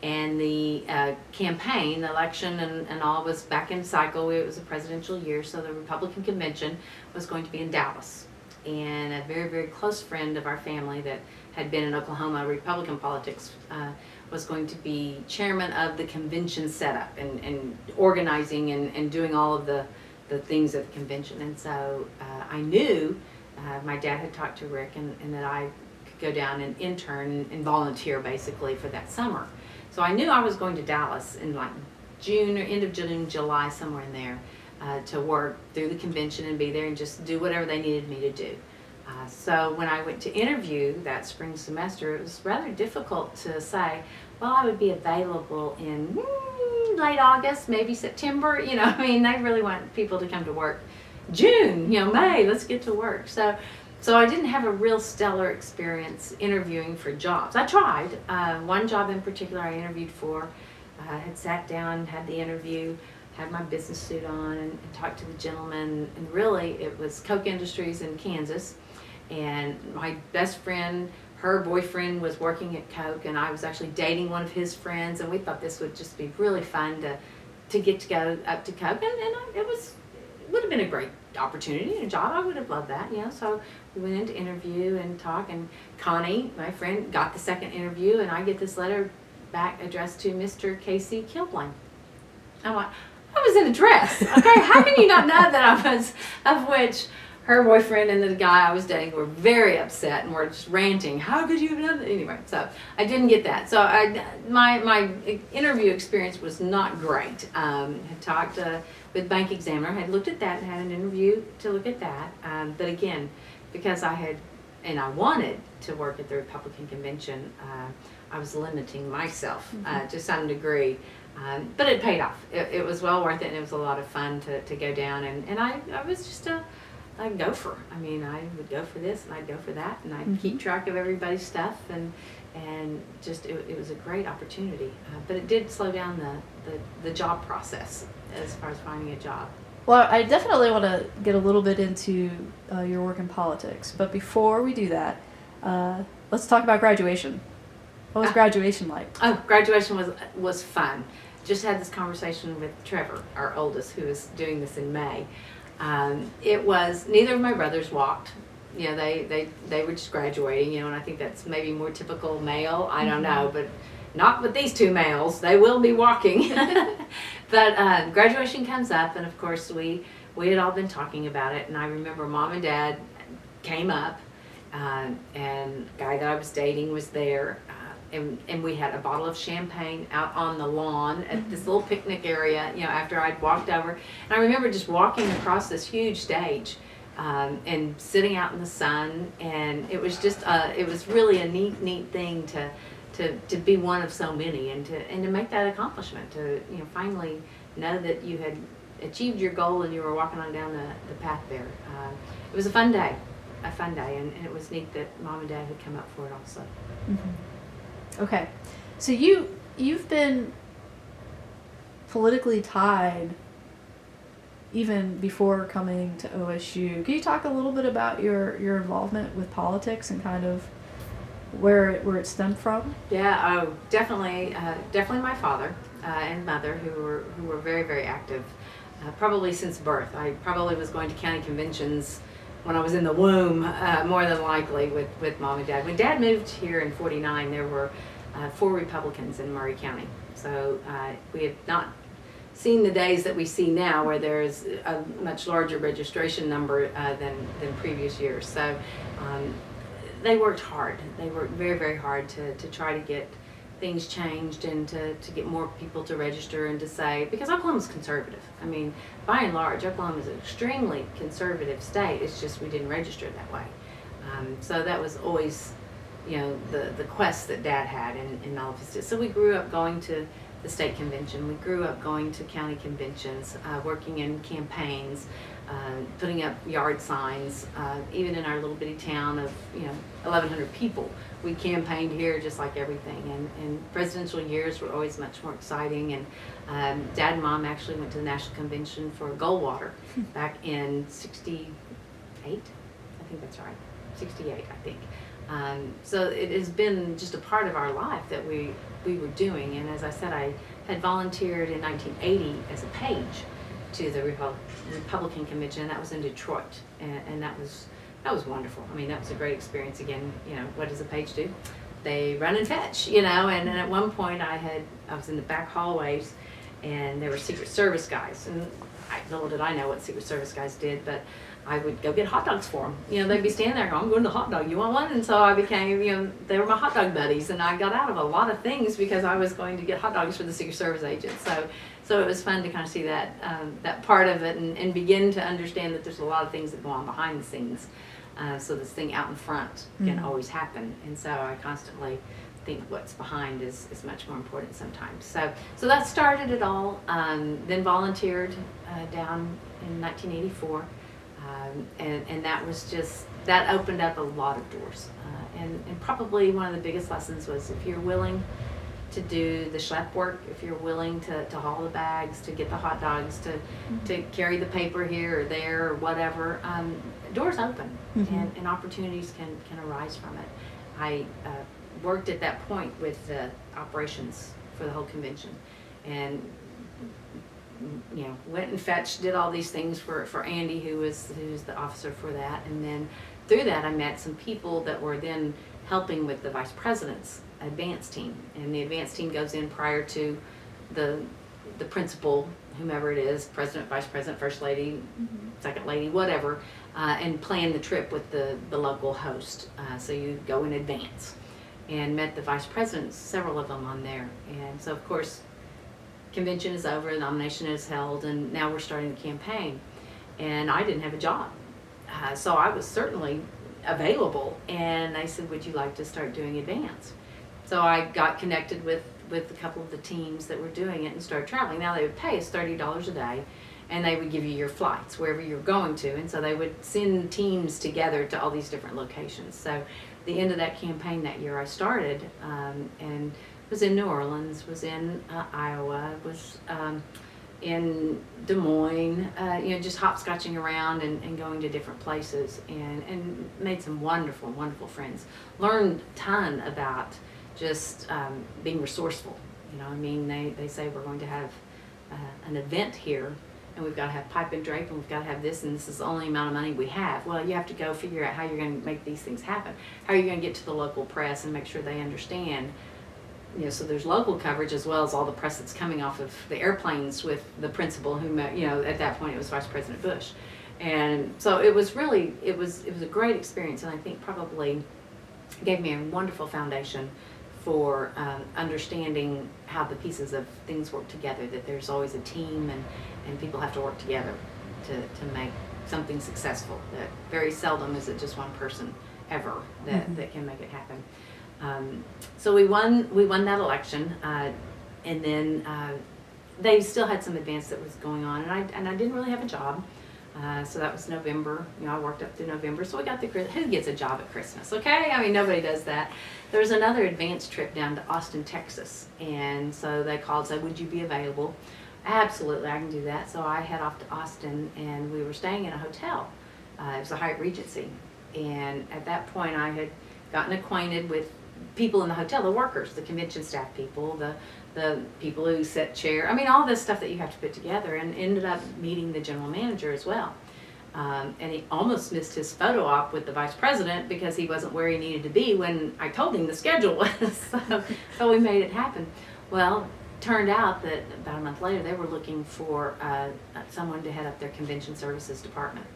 and the campaign, the election, and all was back in cycle. It was a presidential year, so the Republican convention was going to be in Dallas. And a very, very close friend of our family that had been in Oklahoma Republican politics was going to be chairman of the convention setup and organizing and doing all of the things at the convention. And so I knew my dad had talked to Rick and that I could go down and intern and volunteer basically for that summer. So I knew I was going to Dallas in like June or end of June, July, somewhere in there, to work through the convention and be there and just do whatever they needed me to do. So when I went to interview that spring semester, it was rather difficult to say, well, I would be available in late August, maybe September. I mean, they really want people to come to work June, May, let's get to work. So I didn't have a real stellar experience interviewing for jobs. I tried. One job in particular I interviewed for, had sat down, had the interview, had my business suit on and talked to the gentleman, and really it was Coke Industries in Kansas, and my best friend, her boyfriend was working at Coke, and I was actually dating one of his friends, and we thought this would just be really fun to get to go up to Coke, and it would have been a great opportunity and a job. I would have loved that, so we went in to interview and talk, and Connie, my friend, got the second interview, and I get this letter back addressed to Mr. Casey Killblane. I'm like, I was in a dress, okay? How can you not know that I was, of which her boyfriend and the guy I was dating were very upset and were just ranting. How could you have done that? Anyway, so I didn't get that. So my interview experience was not great. Had talked with Bank Examiner, had looked at that and had an interview to look at that. But again, because I wanted to work at the Republican convention, I was limiting myself to some degree. But it paid off. It was well worth it, and it was a lot of fun to go down. And I was just a gopher. I mean, I would go for this, and I'd go for that, and I'd keep track of everybody's stuff, and just it was a great opportunity. But it did slow down the job process as far as finding a job. Well, I definitely want to get a little bit into your work in politics. But before we do that, let's talk about graduation. What was graduation like? Oh, graduation was fun. Just had this conversation with Trevor, our oldest, who is doing this in May. It was, neither of my brothers walked. You know, they were just graduating, you know, and I think that's maybe more typical male. I don't know, but not with these two males. They will be walking. But graduation comes up, and of course we had all been talking about it, and I remember Mom and Dad came up, and the guy that I was dating was there, and we had a bottle of champagne out on the lawn at this little picnic area, you know, after I'd walked over. And I remember just walking across this huge stage, and sitting out in the sun, and it was just, it was really a neat thing to be one of so many, and to make that accomplishment, to, you know, finally know that you had achieved your goal and you were walking on down the path there. It was a fun day, and it was neat that Mom and Dad had come up for it also. Mm-hmm. Okay, so you've been politically tied even before coming to OSU. Can you talk a little bit about your involvement with politics and kind of where it stemmed from? Yeah, oh, definitely my father and mother, who were very, very active, probably since birth. I probably was going to county conventions when I was in the womb, more than likely, with Mom and Dad. When Dad moved here in '49, there were 4 Republicans in Murray County. So we had not seen the days that we see now, where there's a much larger registration number than previous years. So they worked hard. They worked very, very hard to try to get things changed, and to get more people to register, and to say, because Oklahoma's conservative. I mean, by and large, Oklahoma is an extremely conservative state. It's just we didn't register it that way. So that was always, you know, the quest that Dad had in all of his. So we grew up going to the state convention. We grew up going to county conventions, working in campaigns, putting up yard signs. Even in our little bitty town of, you know, 1,100 people, we campaigned here just like everything. And presidential years were always much more exciting. And Dad and Mom actually went to the national convention for Goldwater back in '68. I think that's right, '68, I think. So it has been just a part of our life that we were doing. And as I said, I had volunteered in 1980 as a page to the Republican convention, and that was in Detroit, and that was wonderful. I mean, that was a great experience. Again, you know, what does a page do? They run and fetch, you know. And at one point, I was in the back hallways, and there were Secret Service guys, and little did I know what Secret Service guys did, but I would go get hot dogs for them. You know, they'd be standing there going, "I'm going to the hot dog. You want one?" And so I became, you know, they were my hot dog buddies, and I got out of a lot of things because I was going to get hot dogs for the Secret Service agents. So it was fun to kind of see that part of it, and begin to understand that there's a lot of things that go on behind the scenes. So this thing out in front can always happen, and so I constantly think what's behind is much more important sometimes. So that started it all. Then volunteered down in 1984. And that was just, that opened up a lot of doors. And probably one of the biggest lessons was, if you're willing to do the schlep work, if you're willing to haul the bags, to get the hot dogs, to carry the paper here or there or whatever, doors open, and opportunities can arise from it. I worked at that point with the operations for the whole convention, and you know, went and fetched, did all these things for Andy, who's the officer for that. And then through that, I met some people that were then helping with the vice president's advance team. And the advance team goes in prior to the principal, whomever it is, president, vice president, first lady, second lady, whatever, and plan the trip with the local host. So you go in advance, and met the vice presidents, several of them on there. And so, of course, convention is over, the nomination is held, and now we're starting the campaign. And I didn't have a job, so I was certainly available. And they said, "Would you like to start doing advance?" So I got connected with a couple of the teams that were doing it and started traveling. Now they would pay us $30 a day, and they would give you your flights wherever you're going to. And so they would send teams together to all these different locations. So the end of that campaign that year, I started and was in New Orleans, was in Iowa, was in Des Moines, you know, just hopscotching around and going to different places, and made some wonderful, wonderful friends. Learned a ton about just being resourceful. You know, I mean, they say we're going to have an event here. and we've got to have pipe and drape, and we've got to have this, and this is the only amount of money we have. Well, you have to go figure out how you're going to make these things happen. How are you going to get to the local press and make sure they understand? So there's local coverage as well as all the press that's coming off of the airplanes with the principal who met, at that point it was Vice President Bush. And so it was a great experience, and I think probably gave me a wonderful foundation for understanding how the pieces of things work together, that there's always a team and people have to work together to make something successful, that very seldom is it just one person ever that can make it happen. So we won that election, and then they still had some advance that was going on, and I didn't really have a job. So that was November. I worked up through November. So we got who gets a job at Christmas, okay? I mean, nobody does that. There was another advance trip down to Austin, Texas. And so they called, said, would you be available? Absolutely, I can do that. So I head off to Austin, and we were staying in a hotel. It was a Hyatt Regency. And at that point, I had gotten acquainted with people in the hotel, the workers, the convention staff people, the people who set chair. I mean, all this stuff that you have to put together, and ended up meeting the general manager as well. And he almost missed his photo op with the vice president because he wasn't where he needed to be when I told him the schedule was. So we made it happen. Well, turned out that about a month later they were looking for someone to head up their convention services department.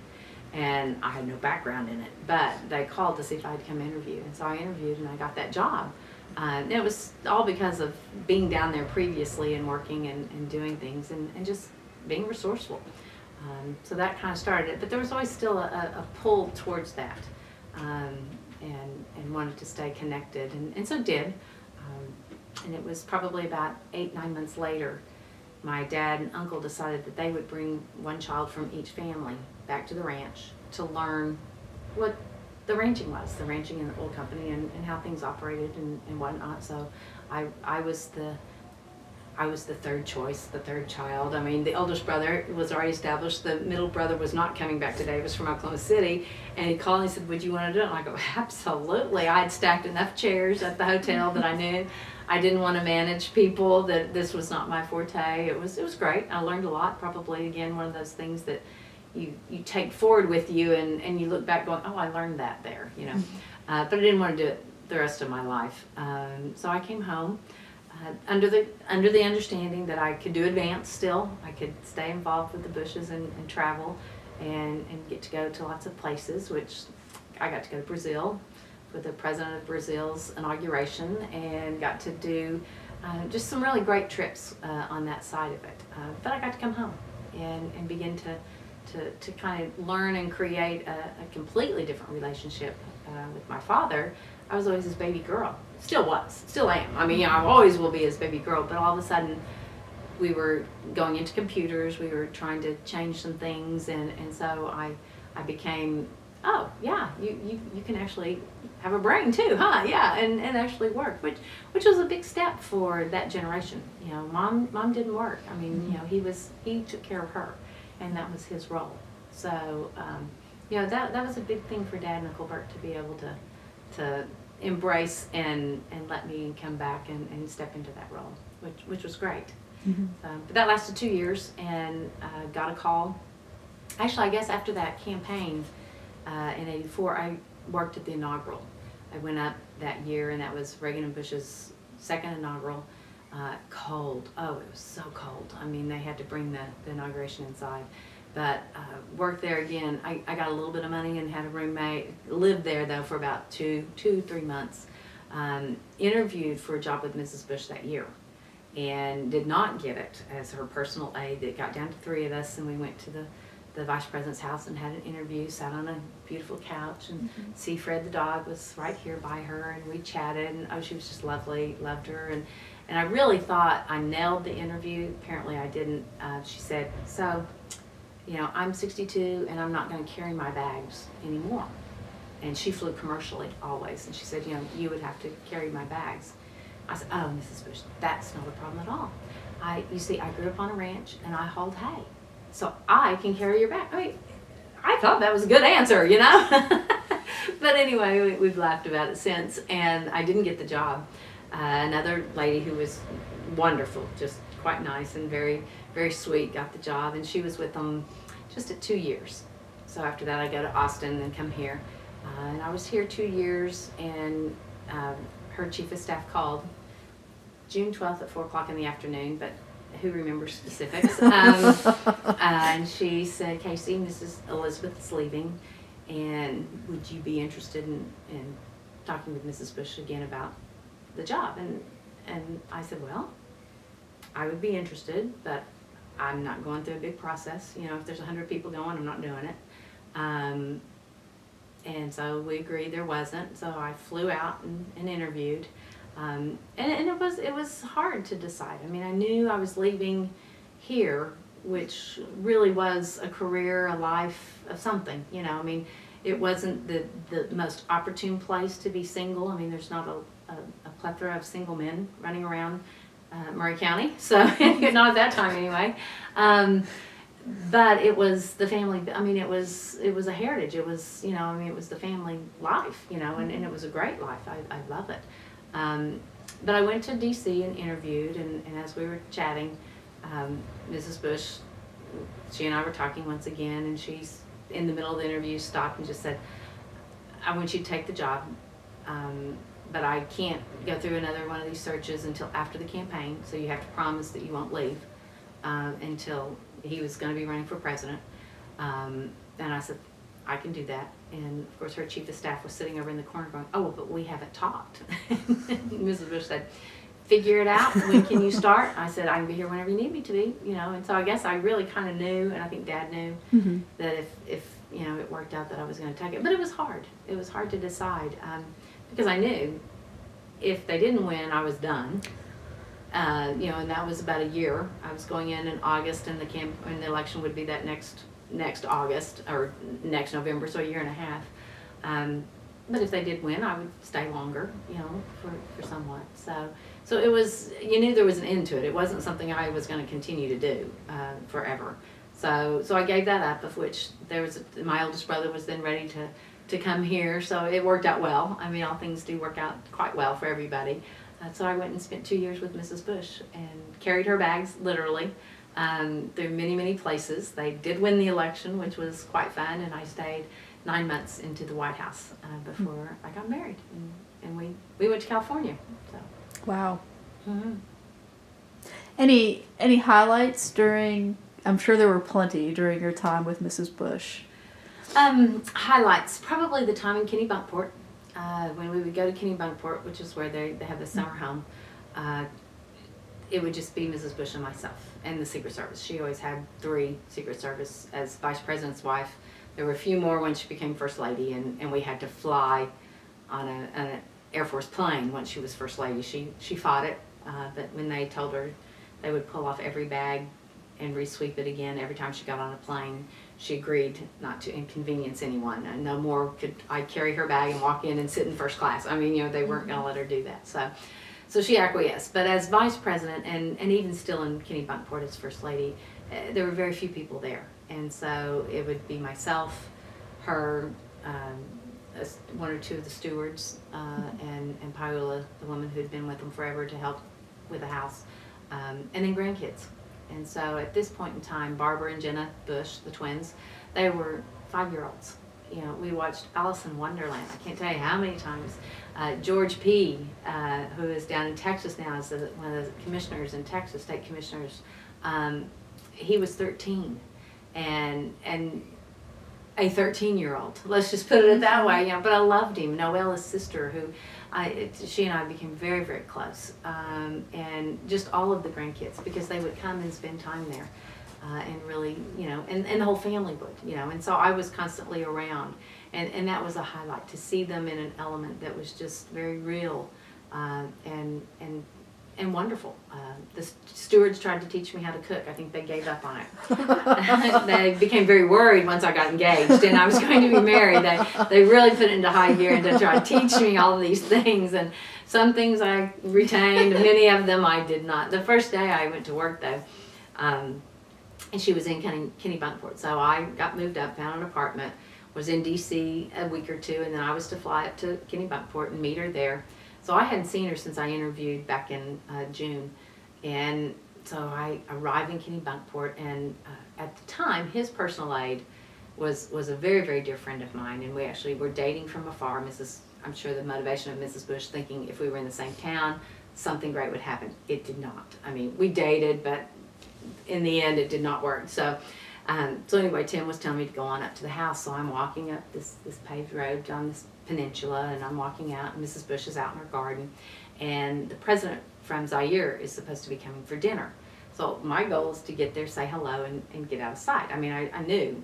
And I had no background in it, but they called to see if I'd come interview. And so I interviewed, and I got that job. It was all because of being down there previously and working and doing things and just being resourceful. So that kind of started it. But there was always still a pull towards that, and wanted to stay connected, and so did. And it was probably about 8-9 months later, my dad and uncle decided that they would bring one child from each family back to the ranch to learn what the ranching in the oil company and how things operated and whatnot. So I was the third choice, the third child. I mean, the oldest brother was already established. The middle brother was not coming back to Davis from Oklahoma City. And he called and he said, would you want to do it? And I go, absolutely. I had stacked enough chairs at the hotel that I knew I didn't want to manage people, that this was not my forte. It was great. I learned a lot. Probably, again, one of those things that you take forward with you and you look back going, oh, I learned that there, But I didn't want to do it the rest of my life. So I came home under the understanding that I could do advance still. I could stay involved with the Bushes and travel and get to go to lots of places, which I got to go to Brazil for the president of Brazil's inauguration, and got to do just some really great trips on that side of it. But I got to come home and begin to kind of learn and create a completely different relationship with my father. I was always his baby girl. Still am. I mean, I always will be his baby girl, but all of a sudden we were going into computers, we were trying to change some things, and so I became, oh yeah, you can actually have a brain too, huh? Yeah, and actually work, which was a big step for that generation. Mom didn't work. I mean, he took care of her, and that was his role. So that was a big thing for Dad and Uncle Bert to be able to embrace and let me come back and step into that role, which was great. Mm-hmm. But that lasted 2 years, and got a call. Actually, I guess after that campaign in '84, I worked at the inaugural. I went up that year, and that was Reagan and Bush's second inaugural. Cold. Oh, it was so cold. I mean, they had to bring the inauguration inside. But worked there again. I got a little bit of money and had a roommate. Lived there, though, for about 3 months. Interviewed for a job with Mrs. Bush that year, and did not get it as her personal aide. It got down to 3 of us, and we went to the vice president's house and had an interview, sat on a beautiful couch, and Seafred the dog was right here by her, and we chatted, and she was just lovely, loved her, and I really thought I nailed the interview. Apparently I didn't. She said, so, I'm 62 and I'm not going to carry my bags anymore. And she flew commercially always, and she said, you would have to carry my bags. I said, oh, Mrs. Bush, that's not a problem at all. You see, I grew up on a ranch and I hauled hay, so I can carry your bag. I mean, I thought that was a good answer, But anyway, we've laughed about it since, and I didn't get the job. Another lady who was wonderful, just quite nice and very, very sweet, got the job, and she was with them just at 2 years. So after that I go to Austin and come here. And I was here 2 years, and her chief of staff called June 12th at 4 o'clock in the afternoon, but who remembers specifics? And she said, Casey, Mrs. Elizabeth is leaving, and would you be interested in talking with Mrs. Bush again about the job? And I said, well, I would be interested, but I'm not going through a big process. You know, if there's 100 people going, I'm not doing it. And so we agreed there wasn't. So I flew out and interviewed. And it was hard to decide. I mean, I knew I was leaving here, which really was a career, a life, of something. You know, I mean, it wasn't the most opportune place to be single. I mean, there's not a plethora of single men running around Murray County, so not at that time anyway. But it was the family. I mean, it was a heritage. It was, you know, I mean, it was the family life, you know, and it was a great life. I love it. But I went to D.C. and interviewed, and as we were chatting, Mrs. Bush, she and I were talking once again, and she's in the middle of the interview stopped and just said, I want you to take the job, but I can't go through another one of these searches until after the campaign, so you have to promise that you won't leave until he was going to be running for president. And I said, I can do that. And of course her chief of staff was sitting over in the corner going, oh, but we haven't talked. Mrs. Bush said, figure it out. When can you start? I said, I can be here whenever you need me to be, you know. And so I guess I really kind of knew, and I think Dad knew, that if you know, it worked out that I was going to take it. But it was hard. It was hard to decide because I knew if they didn't win, I was done. You know, and that was about a year. I was going in August, and the election would be that next August or next November, so a year and a half. But if they did win, I would stay longer, you know, for somewhat. So it was, you knew there was an end to it. It wasn't something I was going to continue to do forever. So I gave that up, of which my oldest brother was then ready to come here, so it worked out well. I mean, all things do work out quite well for everybody. So I went and spent 2 years with Mrs. Bush and carried her bags, literally, through many, many places. They did win the election, which was quite fun, and I stayed 9 months into the White House before I got married. And we went to California. So. Wow. Mm-hmm. Any highlights during, I'm sure there were plenty during your time with Mrs. Bush. Highlights, probably the time in Kennebunkport. When we would go to Kennebunkport, which is where they have the summer home, it would just be Mrs. Bush and myself and the Secret Service. She always had 3 Secret Service as Vice President's wife. There were a few more when she became First Lady, and we had to fly on an Air Force plane once she was First Lady. She fought it, but when they told her they would pull off every bag and resweep it again every time she got on a plane, she agreed not to inconvenience anyone. And no more could I carry her bag and walk in and sit in first class. I mean, you know, they weren't going to let her do that. So she acquiesced. But as Vice President, and even still in Kennebunkport as First Lady, there were very few people there. And so it would be myself, her, 1 or 2 of the stewards, and Paola, the woman who'd been with them forever to help with the house, and then grandkids. And so at this point in time, Barbara and Jenna Bush, the twins, they were 5-year-olds. You know, we watched Alice in Wonderland. I can't tell you how many times. George P., who is down in Texas now, is one of the commissioners in Texas, state commissioners. He was 13, and a 13-year-old. Let's just put it that way. You know, but I loved him. Noella's sister, who she and I became very, very close, and just all of the grandkids, because they would come and spend time there, and really, you know, and the whole family would, you know, and so I was constantly around, and that was a highlight, to see them in an element that was just very real, and wonderful. The stewards tried to teach me how to cook. I think they gave up on it. They became very worried once I got engaged and I was going to be married. They really put it into high gear and to try to teach me all of these things. And some things I retained, many of them I did not. The first day I went to work, though, and she was in Kennebunkport. So I got moved up, found an apartment, was in D.C. a week or 2, and then I was to fly up to Kennebunkport and meet her there. So I hadn't seen her since I interviewed back in June, and So I arrived in Kennebunkport, and at the time, his personal aide was a very, very dear friend of mine, and we actually were dating from afar. I'm sure the motivation of Mrs. Bush thinking if we were in the same town, something great would happen. It did not. I mean, we dated, but in the end, it did not work. So anyway, Tim was telling me to go on up to the house. So I'm walking up this paved road on this peninsula, and I'm walking out, and Mrs. Bush is out in her garden, and the president from Zaire is supposed to be coming for dinner. So my goal is to get there, say hello, and get out of sight. I mean, I knew,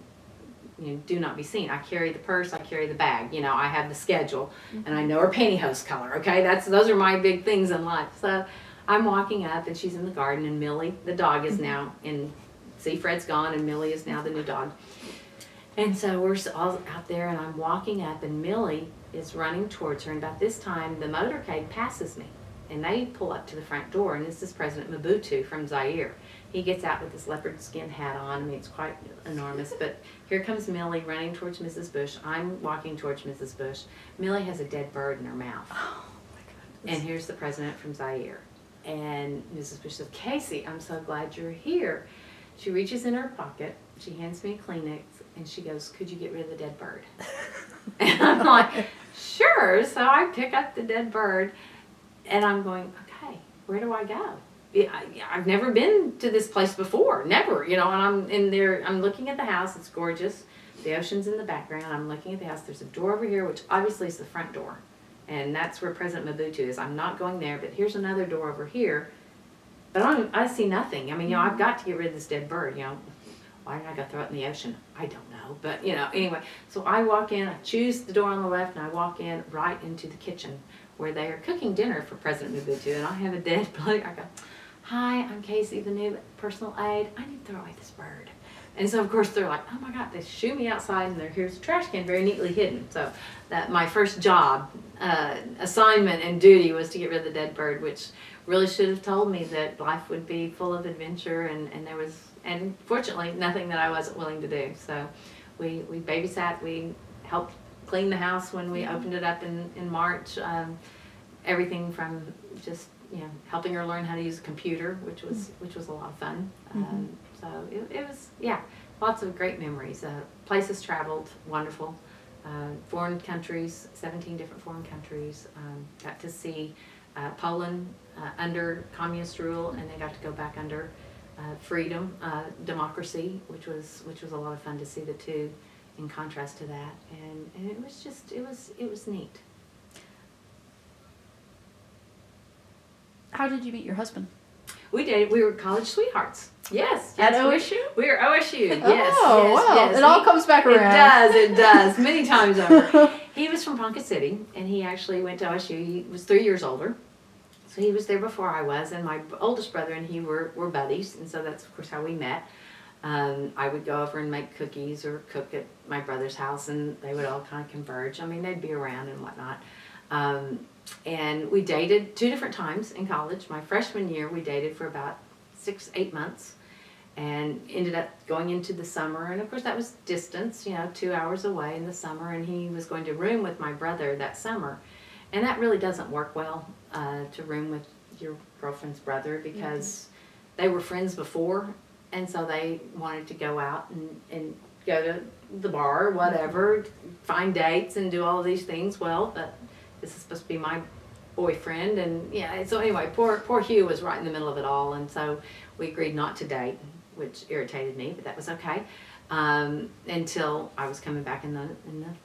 do not be seen. I carry the purse, I carry the bag. I have the schedule, and I know her pantyhose color. Okay, those are my big things in life. So I'm walking up, and she's in the garden, and Millie, the dog, is now in. See, Fred's gone, and Millie is now the new dog. And so we're all out there, and I'm walking up, and Millie is running towards her. And about this time, the motorcade passes me, and they pull up to the front door, and this is President Mobutu from Zaire. He gets out with this leopard skin hat on. I mean, it's quite enormous. But here comes Millie running towards Mrs. Bush. I'm walking towards Mrs. Bush. Millie has a dead bird in her mouth. Oh, my goodness. And here's the president from Zaire. And Mrs. Bush says, "Casey, I'm so glad you're here." She reaches in her pocket, she hands me a Kleenex, and she goes, "Could you get rid of the dead bird?" And I'm like, "Sure." So I pick up the dead bird, and I'm going, "Okay, where do I go?" I've never been to this place before, never, and I'm in there, I'm looking at the house, it's gorgeous, the ocean's in the background, I'm looking at the house, there's a door over here, which obviously is the front door, and that's where President Mobutu is. I'm not going there, but here's another door over here. But I see nothing. I mean, I've got to get rid of this dead bird, Why did I go throw it in the ocean? I don't know. But, anyway. So I walk in, I choose the door on the left, and I walk in right into the kitchen where they are cooking dinner for President Mobutu. And I have a dead bird. I go, "Hi, I'm Casey, the new personal aide. I need to throw away this bird." And so, of course, they're like, "Oh, my God." They shoo me outside, and here's a trash can very neatly hidden. So that my first job, assignment and duty was to get rid of the dead bird, which really should have told me that life would be full of adventure, and there was, and fortunately, nothing that I wasn't willing to do. So we babysat, we helped clean the house when we opened it up in March. Everything from just, helping her learn how to use a computer, which was a lot of fun. So it was, lots of great memories. Places traveled, wonderful. Foreign countries, 17 different foreign countries. Got to see Poland under communist rule, and they got to go back under freedom, democracy, which was a lot of fun to see the two in contrast to that, and it was just it was neat. How did you meet your husband? We were college sweethearts. Yes. At OSU? We were OSU. Yes. Oh, yes, wow. yes. It all comes back around. It does. Many times over. He was from Ponca City, and he actually went to OSU. He was 3 years older. So he was there before I was, and my oldest brother and he were buddies, and so that's, of course, how we met. I would go over and make cookies or cook at my brother's house, and they would all kind of converge. I mean, they'd be around and whatnot. And we dated 2 different times in college. My freshman year, we dated for about 6-8 months, and ended up going into the summer. And of course, that was distance, 2 hours away in the summer, and he was going to room with my brother that summer. And that really doesn't work well, to room with your girlfriend's brother, because they were friends before, and so they wanted to go out and go to the bar or whatever, find dates and do all of these things. Well, but this is supposed to be my boyfriend, and so anyway, poor Hugh was right in the middle of it all, and so we agreed not to date, which irritated me, but that was okay. Until I was coming back in the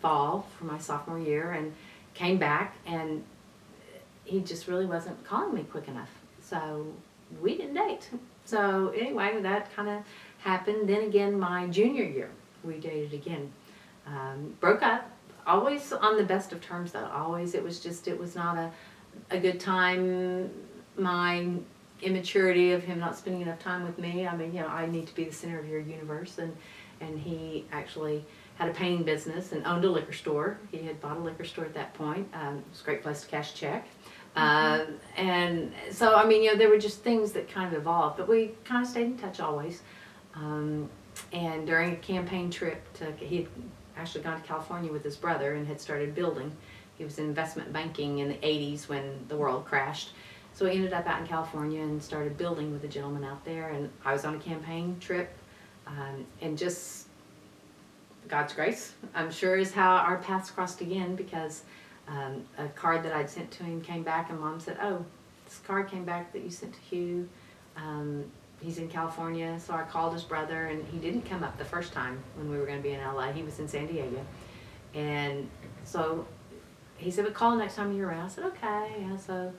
fall for my sophomore year, and came back, and he just really wasn't calling me quick enough, so we didn't date. So anyway, that kind of happened. Then again, my junior year, we dated again. Broke up, always on the best of terms though, always. It was not a good time. My immaturity of him not spending enough time with me. I mean, I need to be the center of your universe, and he actually had a painting business and owned a liquor store. He had bought a liquor store at that point. It was a great place to cash a check. And so, I mean, there were just things that kind of evolved, but we kind of stayed in touch always. And during a campaign trip, he had actually gone to California with his brother and had started building. He was in investment banking in the 80s when the world crashed. So we ended up out in California and started building with a gentleman out there. And I was on a campaign trip, and just God's grace, I'm sure, is how our paths crossed again, because a card that I'd sent to him came back, and Mom said, "Oh, this card came back that you sent to Hugh. He's in California." So I called his brother, and he didn't come up the first time when we were going to be in LA. He was in San Diego. And so he said, "But call next time you're around." I said, "Okay." Yeah, so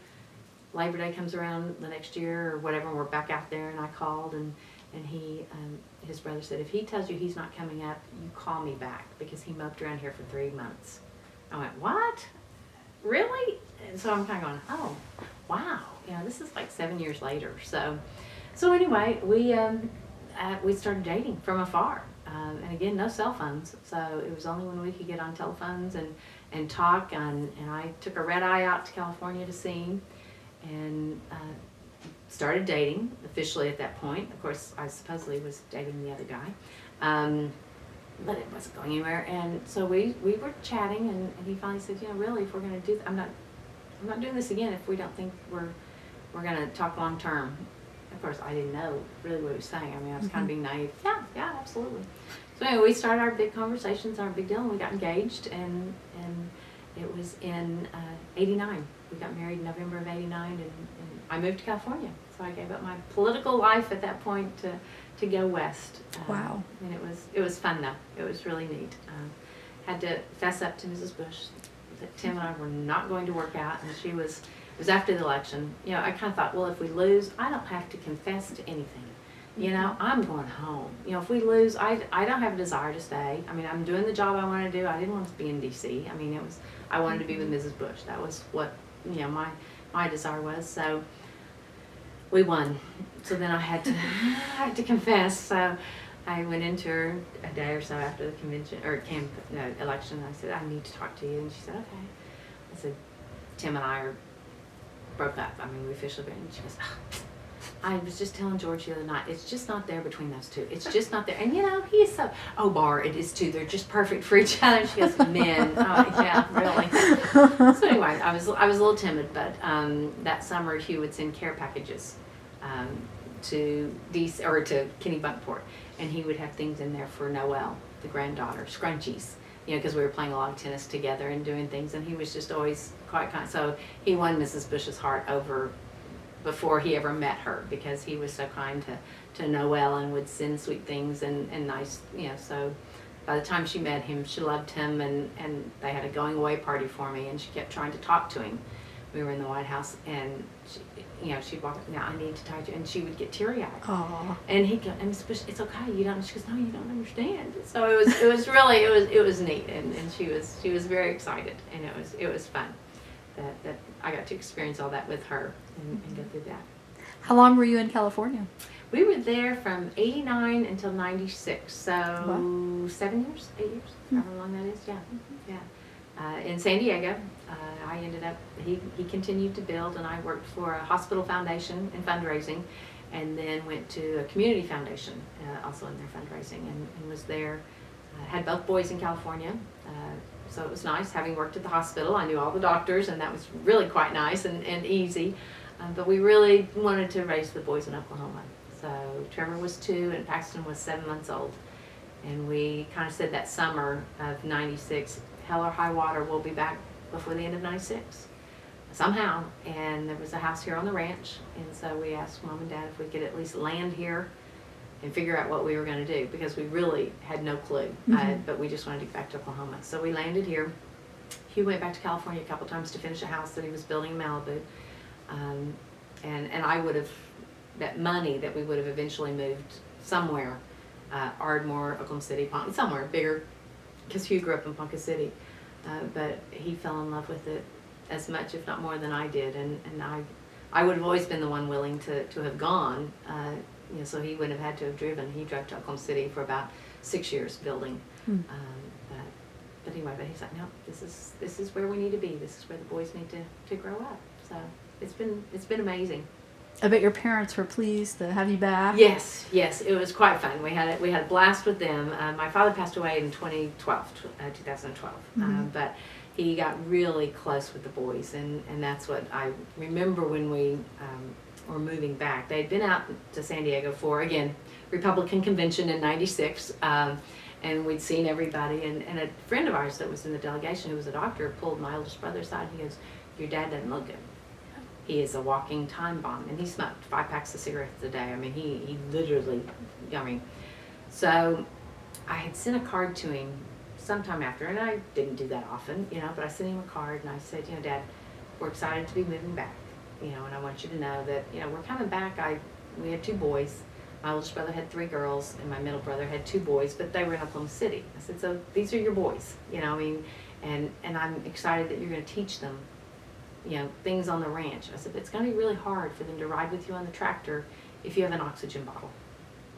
Labor Day comes around the next year or whatever, and we're back out there, and I called, and he, his brother said, "If he tells you he's not coming up, you call me back, because he moped around here for 3 months." I went, "What? Really?" And so I'm kind of going, "Oh, wow." You know, this is like 7 years later. So anyway, we started dating from afar. And again, no cell phones. So it was only when we could get on telephones and talk. And I took a red eye out to California to see him, and started dating officially at that point. Of course, I supposedly was dating the other guy. But it wasn't going anywhere. And so we were chatting, and he finally said, "You know, really, if we're going to do I'm not doing this again if we don't think we're going to talk long term." Of course, I didn't know really what he was saying. I mean, I was kind of being naive. Yeah, absolutely. So anyway, we started our big conversations, our big deal, and we got engaged, and it was in 89. We got married in November of 89, and I moved to California. So I gave up my political life at that point to go west. Wow. And it was fun, though. It was really neat. Had to fess up to Mrs. Bush that Tim and I were not going to work out, and it was after the election. You know, I kind of thought, well, if we lose, I don't have to confess to anything. You know, I'm going home. You know, if we lose, I don't have a desire to stay. I mean, I'm doing the job I want to do. I didn't want to be in D.C. I mean, I wanted to be with Mrs. Bush. That was what, you know, my desire was. So we won. So then I had to confess. So I went into her a day or so after the convention, or election, and I said, "I need to talk to you." And she said, "Okay." I said, "Tim and I broke up. I mean, we officially broke up." And she goes, "Oh, I was just telling George the other night, it's just not there between those two. It's just not there. And you know, he is so, oh, Bar, it is too. They're just perfect for each other." And she goes, "Men." Oh, yeah, really. So anyway, I was a little timid, but that summer Hugh would send care packages to DC, or to Kennebunkport, and he would have things in there for Noelle, the granddaughter, scrunchies. You know, because we were playing a lot of tennis together and doing things, and he was just always quite kind. So he won Mrs. Bush's heart over before he ever met her, because he was so kind to Noelle and would send sweet things and nice, you know. So by the time she met him, she loved him, and they had a going away party for me, and she kept trying to talk to him. We were in the White House, and she, you know, she'd walk up, "Now I need to talk to you," and she would get teary-eyed. Aww. And he'd go, "And it's okay, you don't." She goes, "No, you don't understand." So it was really it was neat, and she was very excited, and it was fun that I got to experience all that with her and go through that. How long were you in California? We were there from 89 until 96, so Wow. 7 years, 8 years, however long that is. Yeah. In San Diego, I ended up, he continued to build, and I worked for a hospital foundation in fundraising, and then went to a community foundation, also in their fundraising, and was there. Had both boys in California, so it was nice. Having worked at the hospital, I knew all the doctors, and that was really quite nice and easy. But we really wanted to raise the boys in Oklahoma. So Trevor was 2, and Paxton was 7 months old. And we kind of said that summer of 96, hell or high water, we'll be back before the end of 96. Somehow. And there was a house here on the ranch, and so we asked Mom and Dad if we could at least land here and figure out what we were going to do, because we really had no clue. But we just wanted to get back to Oklahoma. So we landed here. Hugh went back to California a couple times to finish a house that he was building in Malibu. And I would have, that money that we would have eventually moved somewhere, Ardmore, Oklahoma City, somewhere bigger, because Hugh grew up in Ponca City. But he fell in love with it as much, if not more, than I did. And I would have always been the one willing to have gone. You know, so he wouldn't have had to have driven. He drove to Oklahoma City for about 6 years building. But anyway, but he's like, "No, this is where we need to be. This is where the boys need to grow up." So it's been amazing. I bet your parents were pleased to have you back. Yes, it was quite fun. We had a blast with them. My father passed away in 2012. But he got really close with the boys, and that's what I remember when we were moving back. They'd been out to San Diego for, again, Republican convention in '96, and we'd seen everybody, and a friend of ours that was in the delegation, who was a doctor, pulled my oldest brother aside, and he goes, "Your dad doesn't look good. He is a walking time bomb," and he smoked 5 packs of cigarettes a day. I mean, he literally, I mean, so I had sent a card to him sometime after, and I didn't do that often, but I sent him a card, and I said, Dad, we're excited to be moving back, and I want you to know that, we're coming back. We had 2 boys. My oldest brother had 3 girls, and my middle brother had 2 boys, but they were in Oklahoma City. I said, so these are your boys, and I'm excited that you're going to teach them, things on the ranch. I said, it's going to be really hard for them to ride with you on the tractor if you have an oxygen bottle.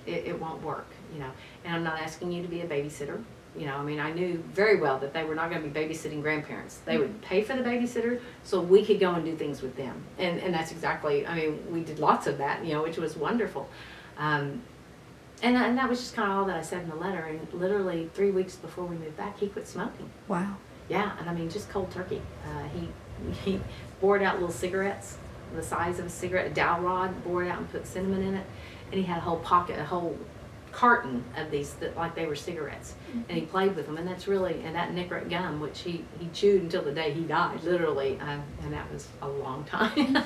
It won't work, and I'm not asking you to be a babysitter. I knew very well that they were not going to be babysitting grandparents. They would pay for the babysitter so we could go and do things with them. And that's exactly, we did lots of that, which was wonderful. And that was just kind of all that I said in the letter. And literally 3 weeks before we moved back, he quit smoking. Wow. Yeah, and just cold turkey. He bored out little cigarettes, the size of a cigarette, a dowel rod, bored out and put cinnamon in it. And he had a whole carton of these like they were cigarettes, and he played with them, and that Nicorette gum, which he chewed until the day he died, literally, and that was a long time.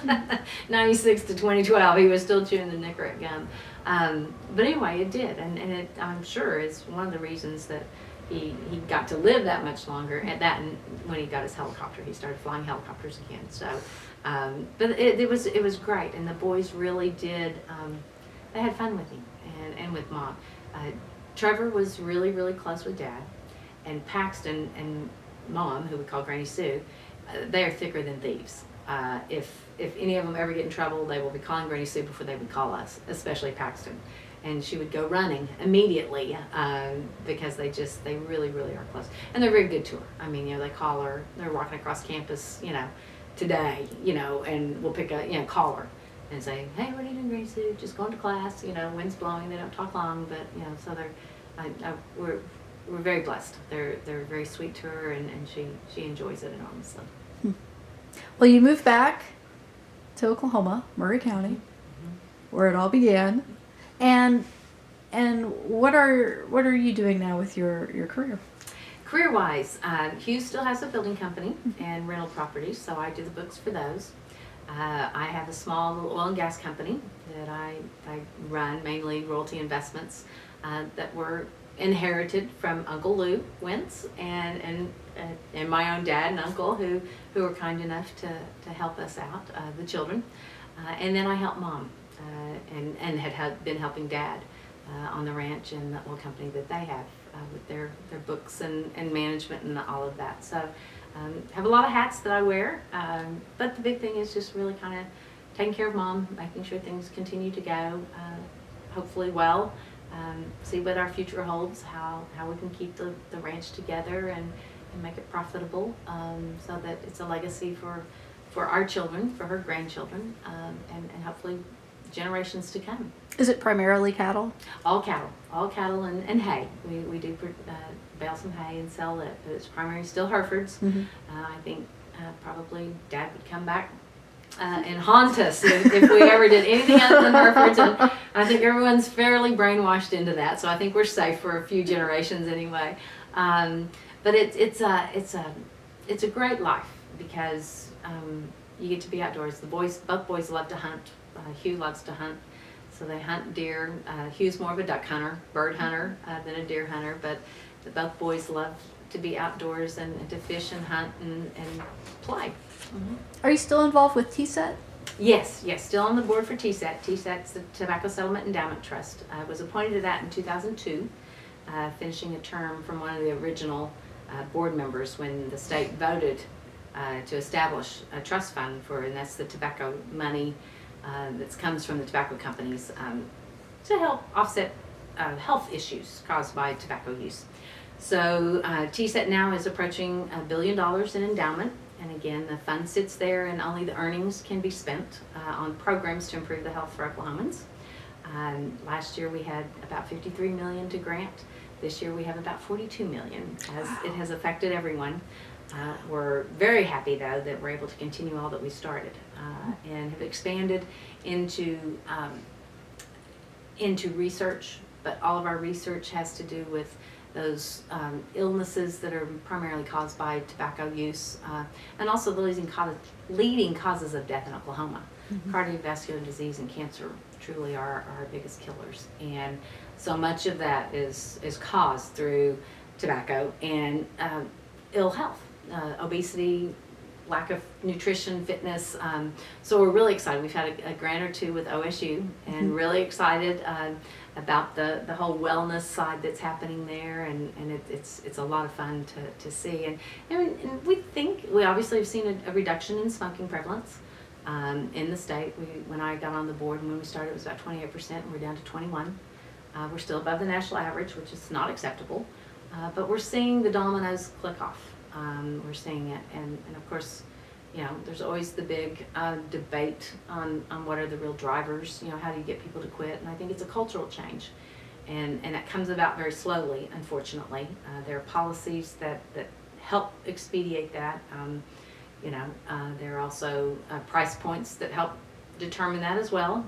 96 to 2012, he was still chewing the Nicorette gum, but anyway, it did, and it, I'm sure, is one of the reasons that he got to live that much longer. And when he got his helicopter, he started flying helicopters again. So, but it was great, and the boys really did. They had fun with him and with Mom. Trevor was really, really close with Dad, and Paxton and Mom, who we call Granny Sue, they are thicker than thieves. If any of them ever get in trouble, they will be calling Granny Sue before they would call us, especially Paxton. And she would go running immediately because they really, really are close. And they're very good to her. They call her, they're walking across campus, today, and we'll call her and say, hey, what are you doing, Granny Sue? Just going to class, wind's blowing, they don't talk long, but, so we're very blessed. They're very sweet to her, and she enjoys it enormously. Well, you moved back to Oklahoma, Murray County, where it all began. And what are you doing now with your career? Career-wise, Hugh still has a building company and rental properties, so I do the books for those. I have a small little oil and gas company that I run, mainly royalty investments, that were inherited from Uncle Lou Wentz and my own dad and uncle who were kind enough to help us out, the children. And then I help Mom, and had been helping Dad on the ranch and the oil company that they have with their books and management and all of that. So have a lot of hats that I wear, but the big thing is just really kind of taking care of Mom, making sure things continue to go, hopefully well, see what our future holds, how we can keep the ranch together and make it profitable, so that it's a legacy for our children, for her grandchildren, and hopefully generations to come. Is it primarily cattle? All cattle and hay. We do bale some hay and sell it, but it's primarily still Herefords. I think probably Dad would come back and haunt us if we ever did anything other than Herefords, and I think everyone's fairly brainwashed into that, so I think we're safe for a few generations anyway. But it's a great life because you get to be outdoors. Both boys love to hunt. Hugh loves to hunt, so they hunt deer. Hugh's more of a duck hunter, bird hunter, than a deer hunter, but both boys love to be outdoors and to fish and hunt and play. Are you still involved with TSET? Yes, still on the board for TSET. TSET's the Tobacco Settlement Endowment Trust. I was appointed to that in 2002, finishing a term from one of the original board members when the state voted to establish a trust fund and that's the tobacco money that comes from the tobacco companies to help offset health issues caused by tobacco use. So TSET now is approaching $1 billion in endowment, and again the fund sits there and only the earnings can be spent on programs to improve the health for Oklahomans. Last year we had about $53 million to grant. This year we have about $42 million, as it has affected everyone. We're very happy, though, that we're able to continue all that we started and have expanded into research, but all of our research has to do with those illnesses that are primarily caused by tobacco use, and also the leading causes of death in Oklahoma. Mm-hmm. Cardiovascular disease and cancer truly are our biggest killers, and so much of that is caused through tobacco and ill health, obesity, lack of nutrition, fitness. So we're really excited. We've had a grant or two with OSU, and mm-hmm. really excited about the whole wellness side that's happening there, and it's a lot of fun to see. And we obviously have seen a reduction in smoking prevalence in the state. When I got on the board and when we started, it was about 28%, and we're down to 21%. We're still above the national average, which is not acceptable, but we're seeing the dominoes click off. We're seeing it, and of course, there's always the big debate on what are the real drivers. How do you get people to quit? And I think it's a cultural change, and it comes about very slowly, unfortunately. There are policies that help expedite that. There are also price points that help determine that as well.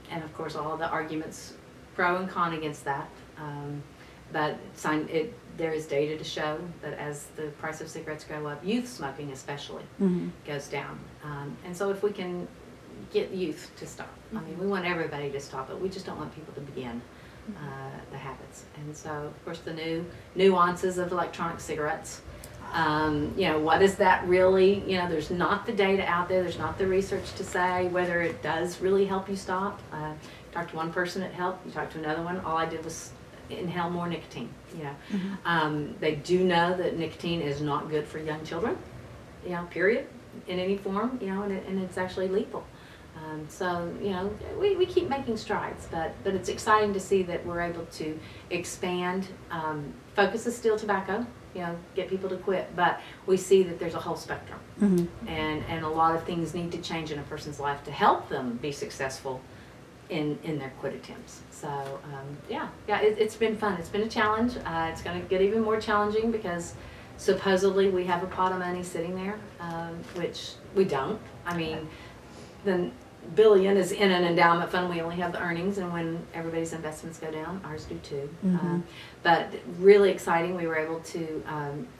And of course, all the arguments pro and con against that. But there is data to show that as the price of cigarettes go up, youth smoking especially mm-hmm. goes down. And so if we can get youth to stop, mm-hmm. I mean, we want everybody to stop it. We just don't want people to begin the habits. And so, of course, the new nuances of electronic cigarettes. What is that really? There's not the data out there. There's not the research to say whether it does really help you stop. Talked to one person, it helped. You talked to another one. All I did was inhale more nicotine. Mm-hmm. They do know that nicotine is not good for young children. Period, in any form. And it's actually lethal. So we keep making strides, but it's exciting to see that we're able to expand. Focus is still tobacco. Get people to quit, but we see that there's a whole spectrum, mm-hmm. and a lot of things need to change in a person's life to help them be successful in their quit attempts. So it's been fun. It's been a challenge. It's going to get even more challenging because supposedly we have a pot of money sitting there, which we don't. I mean, the billion is in an endowment fund. We only have the earnings, and when everybody's investments go down, ours do too. Mm-hmm. But really exciting, we were able to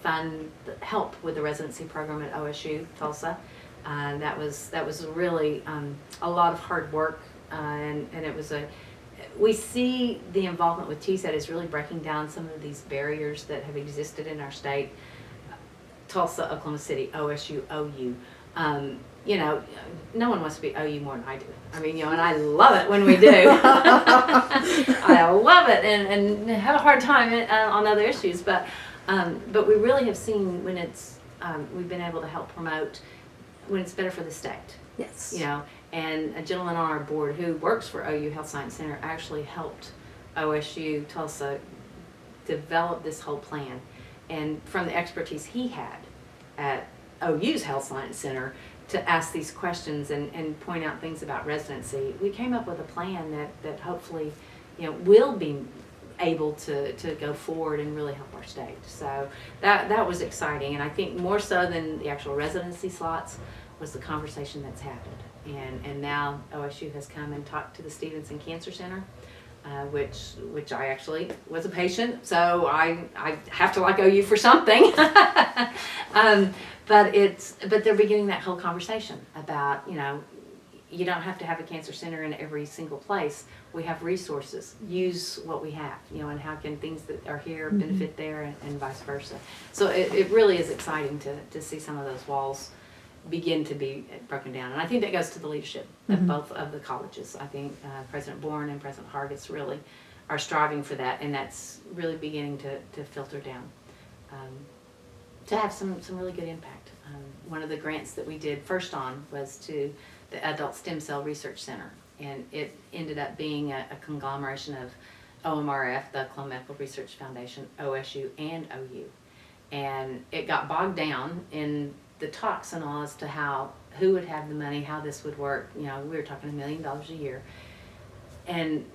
fund help with the residency program at OSU Tulsa. That was really a lot of hard work, and it was we see the involvement with TSET is really breaking down some of these barriers that have existed in our state. Tulsa, Oklahoma City, OSU, OU. No one wants to be OU more than I do. I mean, and I love it when we do. I love it and have a hard time on other issues, but we really have seen when we've been able to help promote when it's better for the state. Yes. And a gentleman on our board who works for OU Health Science Center actually helped OSU Tulsa develop this whole plan, and from the expertise he had at OU's Health Science Center to ask these questions and point out things about residency, we came up with a plan that hopefully, will be able to go forward and really help our state. So that was exciting, and I think more so than the actual residency slots was the conversation that's happened. And now OSU has come and talked to the Stevenson Cancer Center, which I actually was a patient, so I have to like OU for something. But they're beginning that whole conversation about, you don't have to have a cancer center in every single place. We have resources. Use what we have, and how can things that are here mm-hmm. benefit there and vice versa. So it really is exciting to see some of those walls begin to be broken down. And I think that goes to the leadership of mm-hmm. both of the colleges. I think President Bourne and President Hargis really are striving for that, and that's really beginning to filter down to have some really good impact. One of the grants that we did first on was to the Adult Stem Cell Research Center, and it ended up being a conglomeration of OMRF, the Oklahoma Medical Research Foundation, OSU, and OU. And it got bogged down in the talks and all as to who would have the money, how this would work. We were talking $1 million a year. And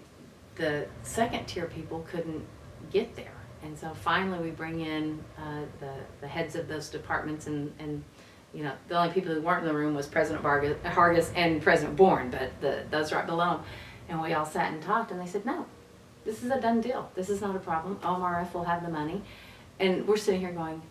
the second tier people couldn't get there. And so finally we bring in the heads of those departments, and you know, the only people who weren't in the room was President Hargis and President Bourne, but those right below him. And we all sat and talked, and they said, no, this is a done deal. This is not a problem. OMRF will have the money. And we're sitting here going,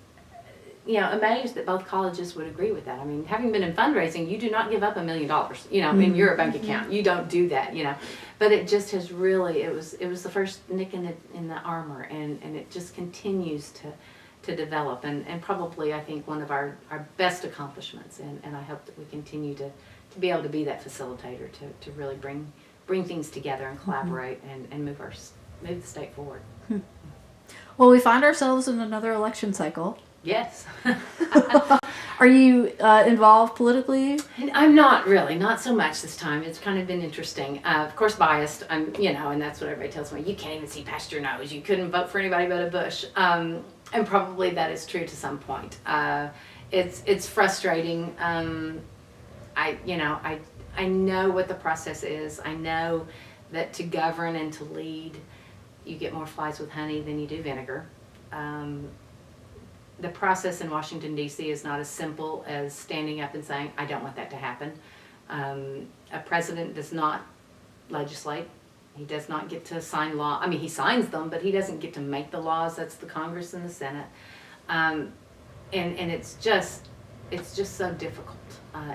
you know, amazed that both colleges would agree with that. I mean, having been in fundraising, you do not give up $1 million, you know, in your bank account. You don't do that, you know. But it just has really, it was the first nick in the armor, and it just continues to develop, and probably, I think, one of our best accomplishments, and I hope that we continue to be able to be that facilitator to really bring things together and collaborate and move the state forward. Well, we find ourselves in another election cycle. Yes. Are you involved politically? I'm not really, not so much this time. It's kind of been interesting. Of course, biased. I'm, you know, and that's what everybody tells me. You can't even see past your nose. You couldn't vote for anybody but a Bush. And probably that is true to some point. It's frustrating. I know what the process is. I know that to govern and to lead, you get more flies with honey than you do vinegar. The process in Washington, D.C. is not as simple as standing up and saying, I don't want that to happen. A president does not legislate. He does not get to sign law. I mean, he signs them, but he doesn't get to make the laws. That's the Congress and the Senate. And it's just so difficult.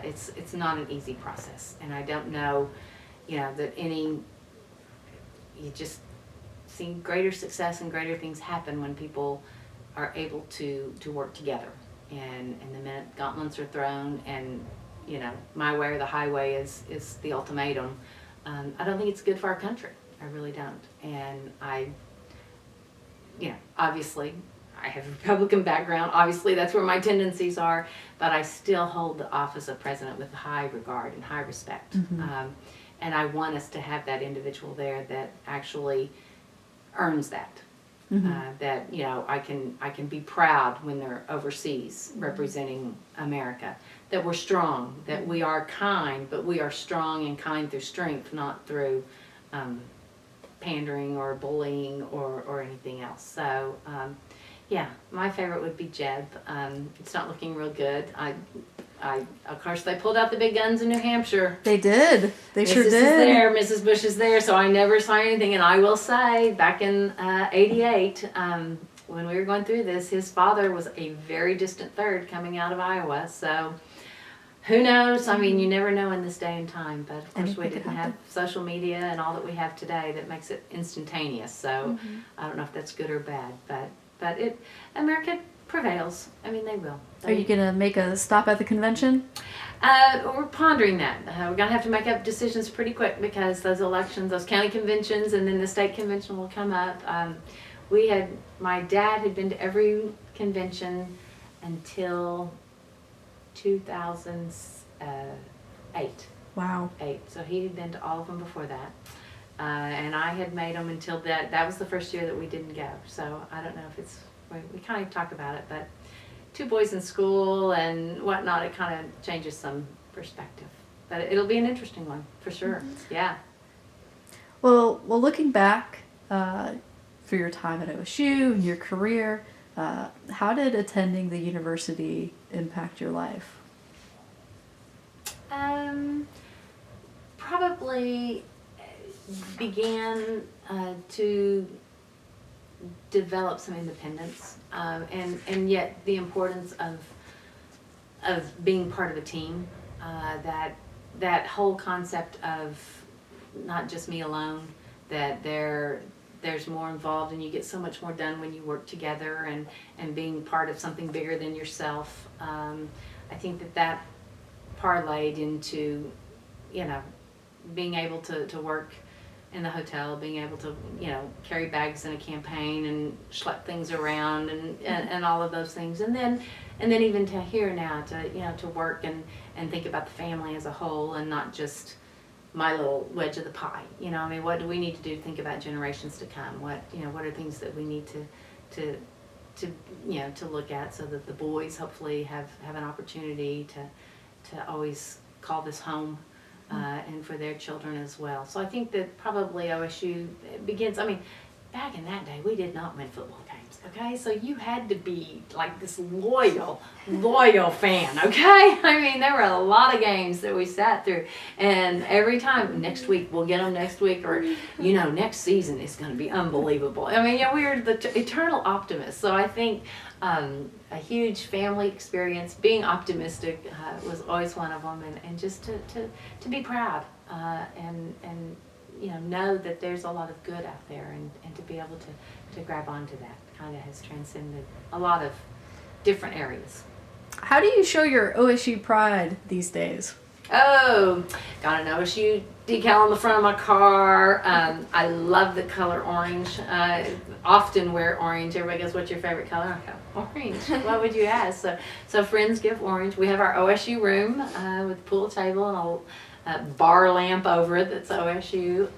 It's not an easy process. And I don't know, you know, that you just see greater success and greater things happen when people are able to work together, and the minute gauntlets are thrown, and you know, my way or the highway is the ultimatum. I don't think it's good for our country. I really don't. And obviously I have a Republican background. Obviously that's where my tendencies are, but I still hold the office of president with high regard and high respect. And I want us to have that individual there that actually earns that. That, you know, I can be proud when they're overseas representing America, that we're strong, that we are kind, but we are strong and kind through strength, not through pandering or bullying or anything else. So yeah, my favorite would be Jeb. It's not looking real good. Of course, they pulled out the big guns in New Hampshire. They did. They sure did. Is there. Mrs. Bush is there, so I never saw anything. And I will say, back in '88, when we were going through this, his father was a very distant third coming out of Iowa. So who knows? I mean, you never know in this day and time. But of course, we didn't have social media and all that we have today that makes it instantaneous. So I don't know if that's good or bad, but America prevails. I mean, they will. Are you going to make a stop at the convention? We're pondering that. We're going to have to make up decisions pretty quick, because those elections, those county conventions, and then the state convention will come up. My dad had been to every convention until 2008. Wow. 8. So he had been to all of them before that. And I had made them until that was the first year that we didn't go. So I don't know if we kind of talk about it, but 2 boys in school and whatnot, it kind of changes some perspective. But it'll be an interesting one, for sure. Yeah. Well, looking back for your time at OSU and your career, how did attending the university impact your life? Probably began to develop some independence, and yet the importance of being part of a team. That whole concept of not just me alone, that there's more involved, and you get so much more done when you work together and being part of something bigger than yourself. I think that parlayed into, you know, being able to work in the hotel, being able to, you know, carry bags in a campaign and schlep things around and all of those things. And then even to here now, to work and think about the family as a whole, and not just my little wedge of the pie. You know, I mean, what do we need to do to think about generations to come? What are things that we need to look at, so that the boys hopefully have an opportunity to always call this home. And for their children as well. So I think that probably OSU begins, I mean, back in that day, we did not win football games, okay? So you had to be like this loyal fan, okay? I mean, there were a lot of games that we sat through, and every time, next week, we'll get them next week, or, next season is going to be unbelievable. I mean, we were the eternal optimists, so I think a huge family experience, being optimistic was always one of them, and just to be proud and know that there's a lot of good out there, and to be able to grab onto that kind of has transcended a lot of different areas. How do you show your OSU pride these days? Oh, got an OSU decal on the front of my car. I love the color orange. Often wear orange. Everybody goes, "What's your favorite color?" I go, "Orange." What would you ask? So friends give orange. We have our OSU room with a pool table and a bar lamp over it that's OSU.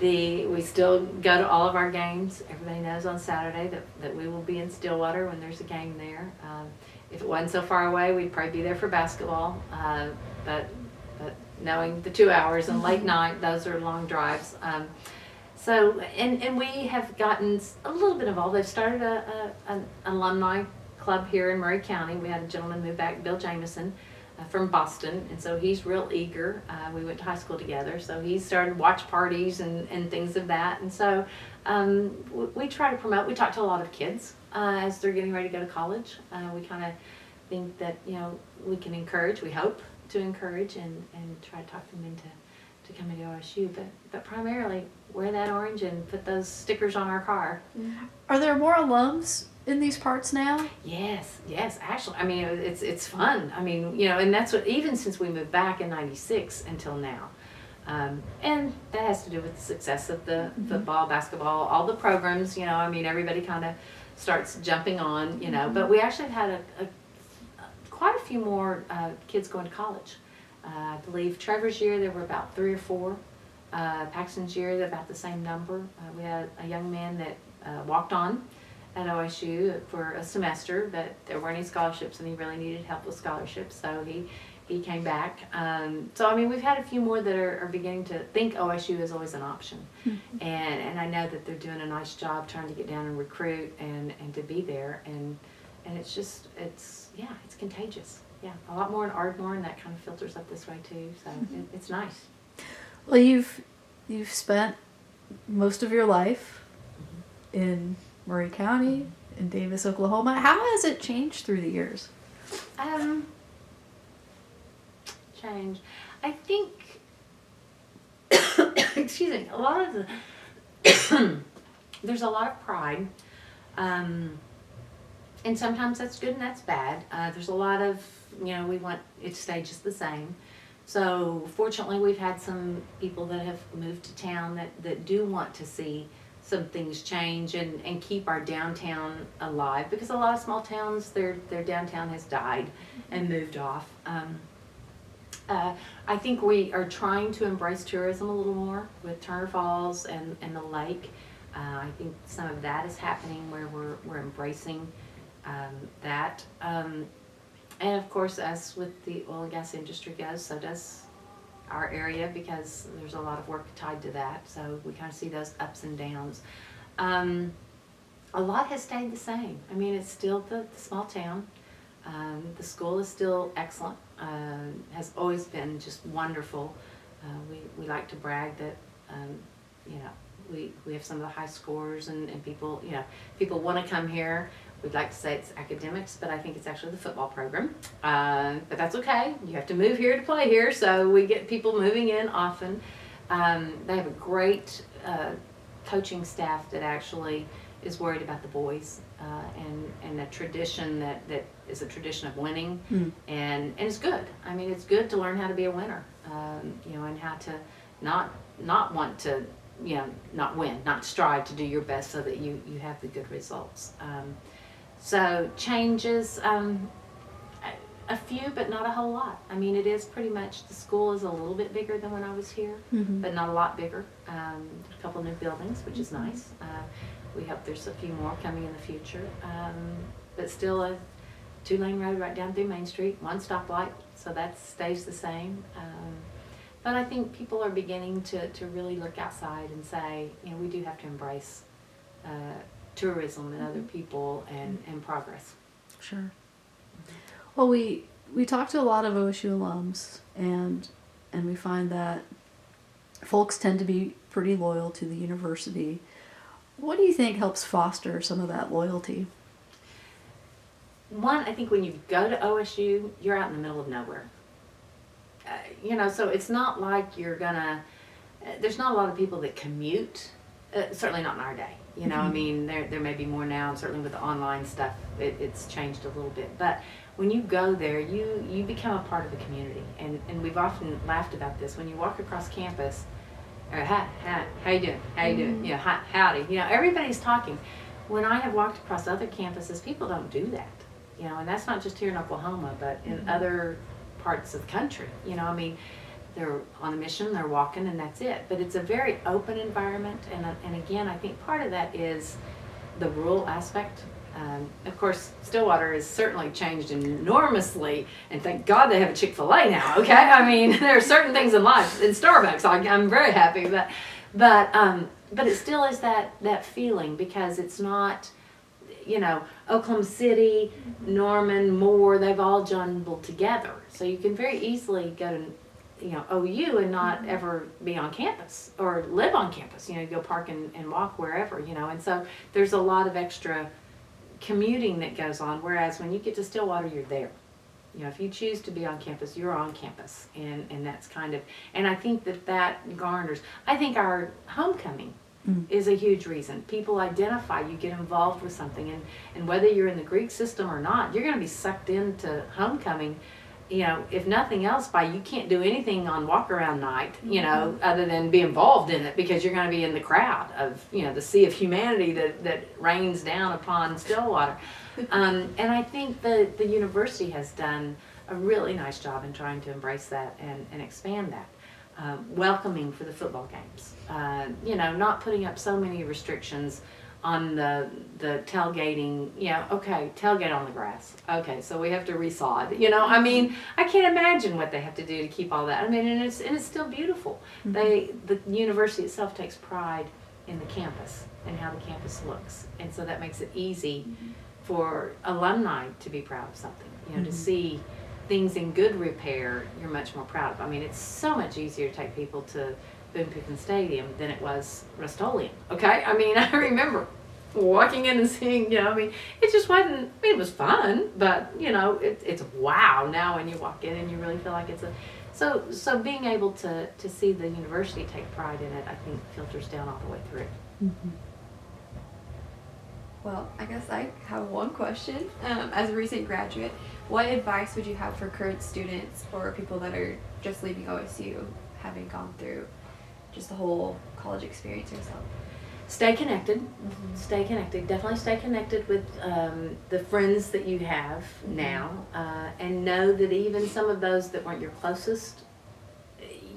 We still go to all of our games. Everybody knows on Saturday that we will be in Stillwater when there's a game there. If it wasn't so far away, we'd probably be there for basketball. But knowing the 2 hours and late night, those are long drives. So we have gotten a little bit involved. They've started an alumni club here in Murray County. We had a gentleman move back, Bill Jameson, from Boston, and so he's real eager. We went to high school together, so he started watch parties and things of that. And so we try to promote. We talk to a lot of kids as they're getting ready to go to college. We kind of think that we can encourage. We hope to encourage and try to talk them into coming to OSU. But primarily wear that orange and put those stickers on our car. Are there more alums in these parts now? Yes, actually, I mean, it's fun. I mean, and that's what, even since we moved back in '96 until now. And that has to do with the success of the football, basketball, all the programs, I mean, everybody kind of starts jumping on, but we actually had quite a few more kids going to college. I believe Trevor's year, there were about 3 or 4. Paxton's year, about the same number. We had a young man that walked on at OSU for a semester, but there weren't any scholarships, and he really needed help with scholarships, so he came back. So I mean, we've had a few more that are beginning to think OSU is always an option, and I know that they're doing a nice job trying to get down and recruit and to be there, and it's contagious. Yeah, a lot more in Ardmore, and that kind of filters up this way too, so it's nice. Well, you've spent most of your life in Murray County, in Davis, Oklahoma. How has it changed through the years? Change. I think, excuse me, a lot of there's a lot of pride, and sometimes that's good and that's bad. There's a lot of, we want it to stay just the same. So fortunately, we've had some people that have moved to town that do want to see some things change and keep our downtown alive, because a lot of small towns, their downtown has died and moved off. I think we are trying to embrace tourism a little more with Turner Falls and the lake. I think some of that is happening where we're embracing that. And of course, as with the oil and gas industry goes, so does our area, because there's a lot of work tied to that. So we kind of see those ups and downs. A lot has stayed the same. I mean, it's still the small town. The school is still excellent. Has always been just wonderful. We like to brag that, we have some of the high scores, and people want to come here. We'd like to say it's academics, but I think it's actually the football program. But that's okay. You have to move here to play here, so we get people moving in often. They have a great coaching staff that actually is worried about the boys, and a tradition that is a tradition of winning, and it's good. I mean, it's good to learn how to be a winner, and how to not want to, not win, not strive to do your best so that you have the good results. So changes, a few, but not a whole lot. I mean, it is pretty much, the school is a little bit bigger than when I was here, but not a lot bigger. A couple new buildings, which is nice. We hope there's a few more coming in the future. But still a 2-lane road right down through Main Street, 1 stoplight, so that stays the same. But I think people are beginning to really look outside and say, we do have to embrace tourism and other people and progress. Sure. Well, we talked to a lot of OSU alums, and we find that folks tend to be pretty loyal to the university. What do you think helps foster some of that loyalty? One, I think when you go to OSU, you're out in the middle of nowhere. So it's not like you're gonna, there's not a lot of people that commute, certainly not in our day. I mean, there may be more now, and certainly with the online stuff, it's changed a little bit. But when you go there, you become a part of the community. And we've often laughed about this. When you walk across campus, how you doing? How you doing? Howdy. Everybody's talking. When I have walked across other campuses, people don't do that. And that's not just here in Oklahoma, but in other parts of the country. I mean, they're on a mission, they're walking, and that's it. But it's a very open environment, and again, I think part of that is the rural aspect. Of course, Stillwater has certainly changed enormously, and thank God they have a Chick-fil-A now, okay? I mean, there are certain things in life, in Starbucks, I'm very happy, but it still is that feeling, because it's not, Oklahoma City, Norman, Moore, they've all jumbled together. So you can very easily go to OU and not ever be on campus or live on campus, go park and walk wherever, and so there's a lot of extra commuting that goes on, whereas when you get to Stillwater, you're there. If you choose to be on campus, you're on campus, and that's kind of, and I think that garners, I think our homecoming is a huge reason. People identify, you get involved with something, and whether you're in the Greek system or not, you're going to be sucked into homecoming. If nothing else, you can't do anything on walk around night, other than be involved in it, because you're going to be in the crowd of, the sea of humanity that rains down upon Stillwater. And I think the university has done a really nice job in trying to embrace that and expand that. Welcoming for the football games, not putting up so many restrictions on the tailgating. Okay, tailgate on the grass. Okay, so we have to resod. I mean, I can't imagine what they have to do to keep all that. I mean, and it's still beautiful. The university itself takes pride in the campus and how the campus looks, and so that makes it easy for alumni to be proud of something. To see things in good repair, you're much more proud of. I mean, it's so much easier to take people to Boone Pickens Stadium than it was Rust-Oleum. Okay, I mean, I remember walking in and seeing, I mean, it just wasn't, I mean, it was fun, but, it's wow now when you walk in and you really feel like it's so being able to see the university take pride in it, I think filters down all the way through. Well, I guess I have one question. As a recent graduate, what advice would you have for current students or people that are just leaving OSU, having gone through just the whole college experience yourself? Stay connected. Stay connected. Definitely stay connected with the friends that you have now, and know that even some of those that weren't your closest,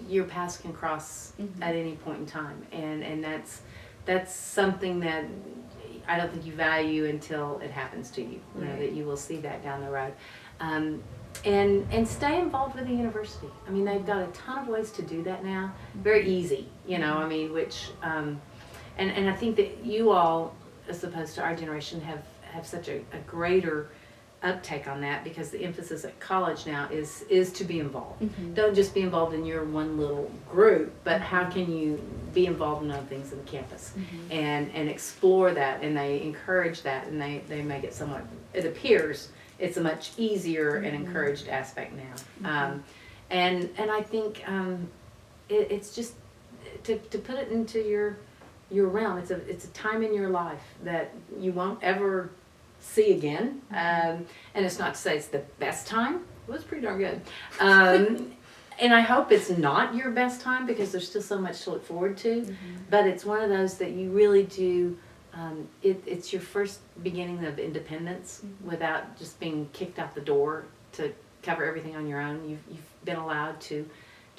your paths can cross at any point in time, and that's something that I don't think you value until it happens to you. That you will see that down the road. And stay involved with the university. I mean, they've got a ton of ways to do that now. Very easy, I mean, which, and I think that you all, as opposed to our generation, have such a greater uptake on that, because the emphasis at college now is to be involved. Don't just be involved in your one little group, but how can you be involved in other things in the campus and explore that, and they encourage that, and they make it somewhat, it appears, it's a much easier and encouraged aspect now. And I think it's just to put it into your realm. It's a time in your life that you won't ever see again. And it's not to say it's the best time. It was pretty darn good. And I hope it's not your best time, because there's still so much to look forward to. But it's one of those that you really do. It's your first beginning of independence without just being kicked out the door to cover everything on your own. You've been allowed to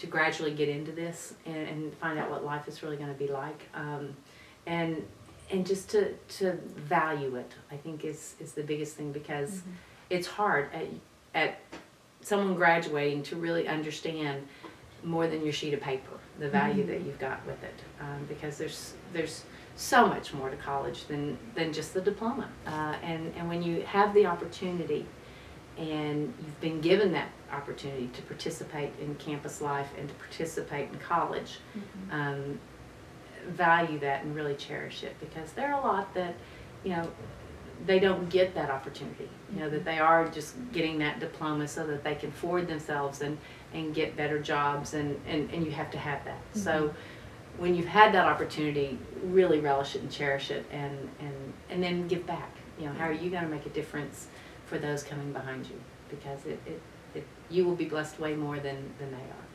gradually get into this and find out what life is really going to be like, and just to value it, I think is the biggest thing, because it's hard at someone graduating to really understand more than your sheet of paper, the value that you've got with it, because there's so much more to college than just the diploma. And when you have the opportunity and you've been given that opportunity to participate in campus life and to participate in college, value that and really cherish it, because there are a lot that, they don't get that opportunity, that they are just getting that diploma so that they can forward themselves and get better jobs, and you have to have that. So when you've had that opportunity, really relish it and cherish it, and then give back. How are you going to make a difference for those coming behind you? Because you will be blessed way more than they are.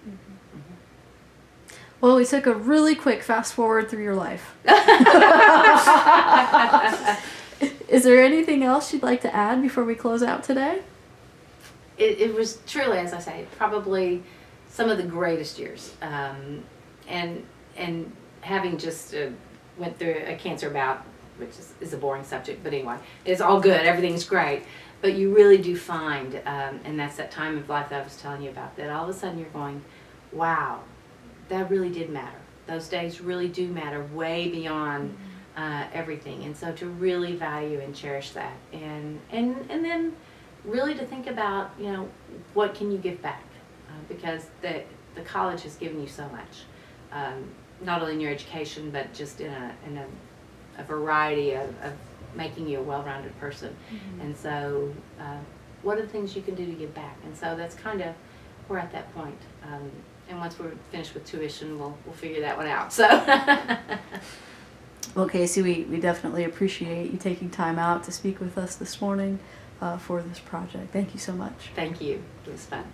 Well, we took a really quick fast forward through your life. Is there anything else you'd like to add before we close out today? It was truly, as I say, probably some of the greatest years. And having just went through a cancer bout, which is a boring subject, but anyway, it's all good. Everything's great. But you really do find, and that's that time of life that I was telling you about, that all of a sudden you're going, wow, that really did matter. Those days really do matter way beyond everything. And so to really value and cherish that. And then really to think about, what can you give back? Because the college has given you so much. Not only in your education, but just in a variety of making you a well-rounded person. And so what are the things you can do to give back? And so that's kind of, we're at that point. And once we're finished with tuition, we'll figure that one out. So, well, Casey, we definitely appreciate you taking time out to speak with us this morning for this project. Thank you so much. Thank you. It was fun.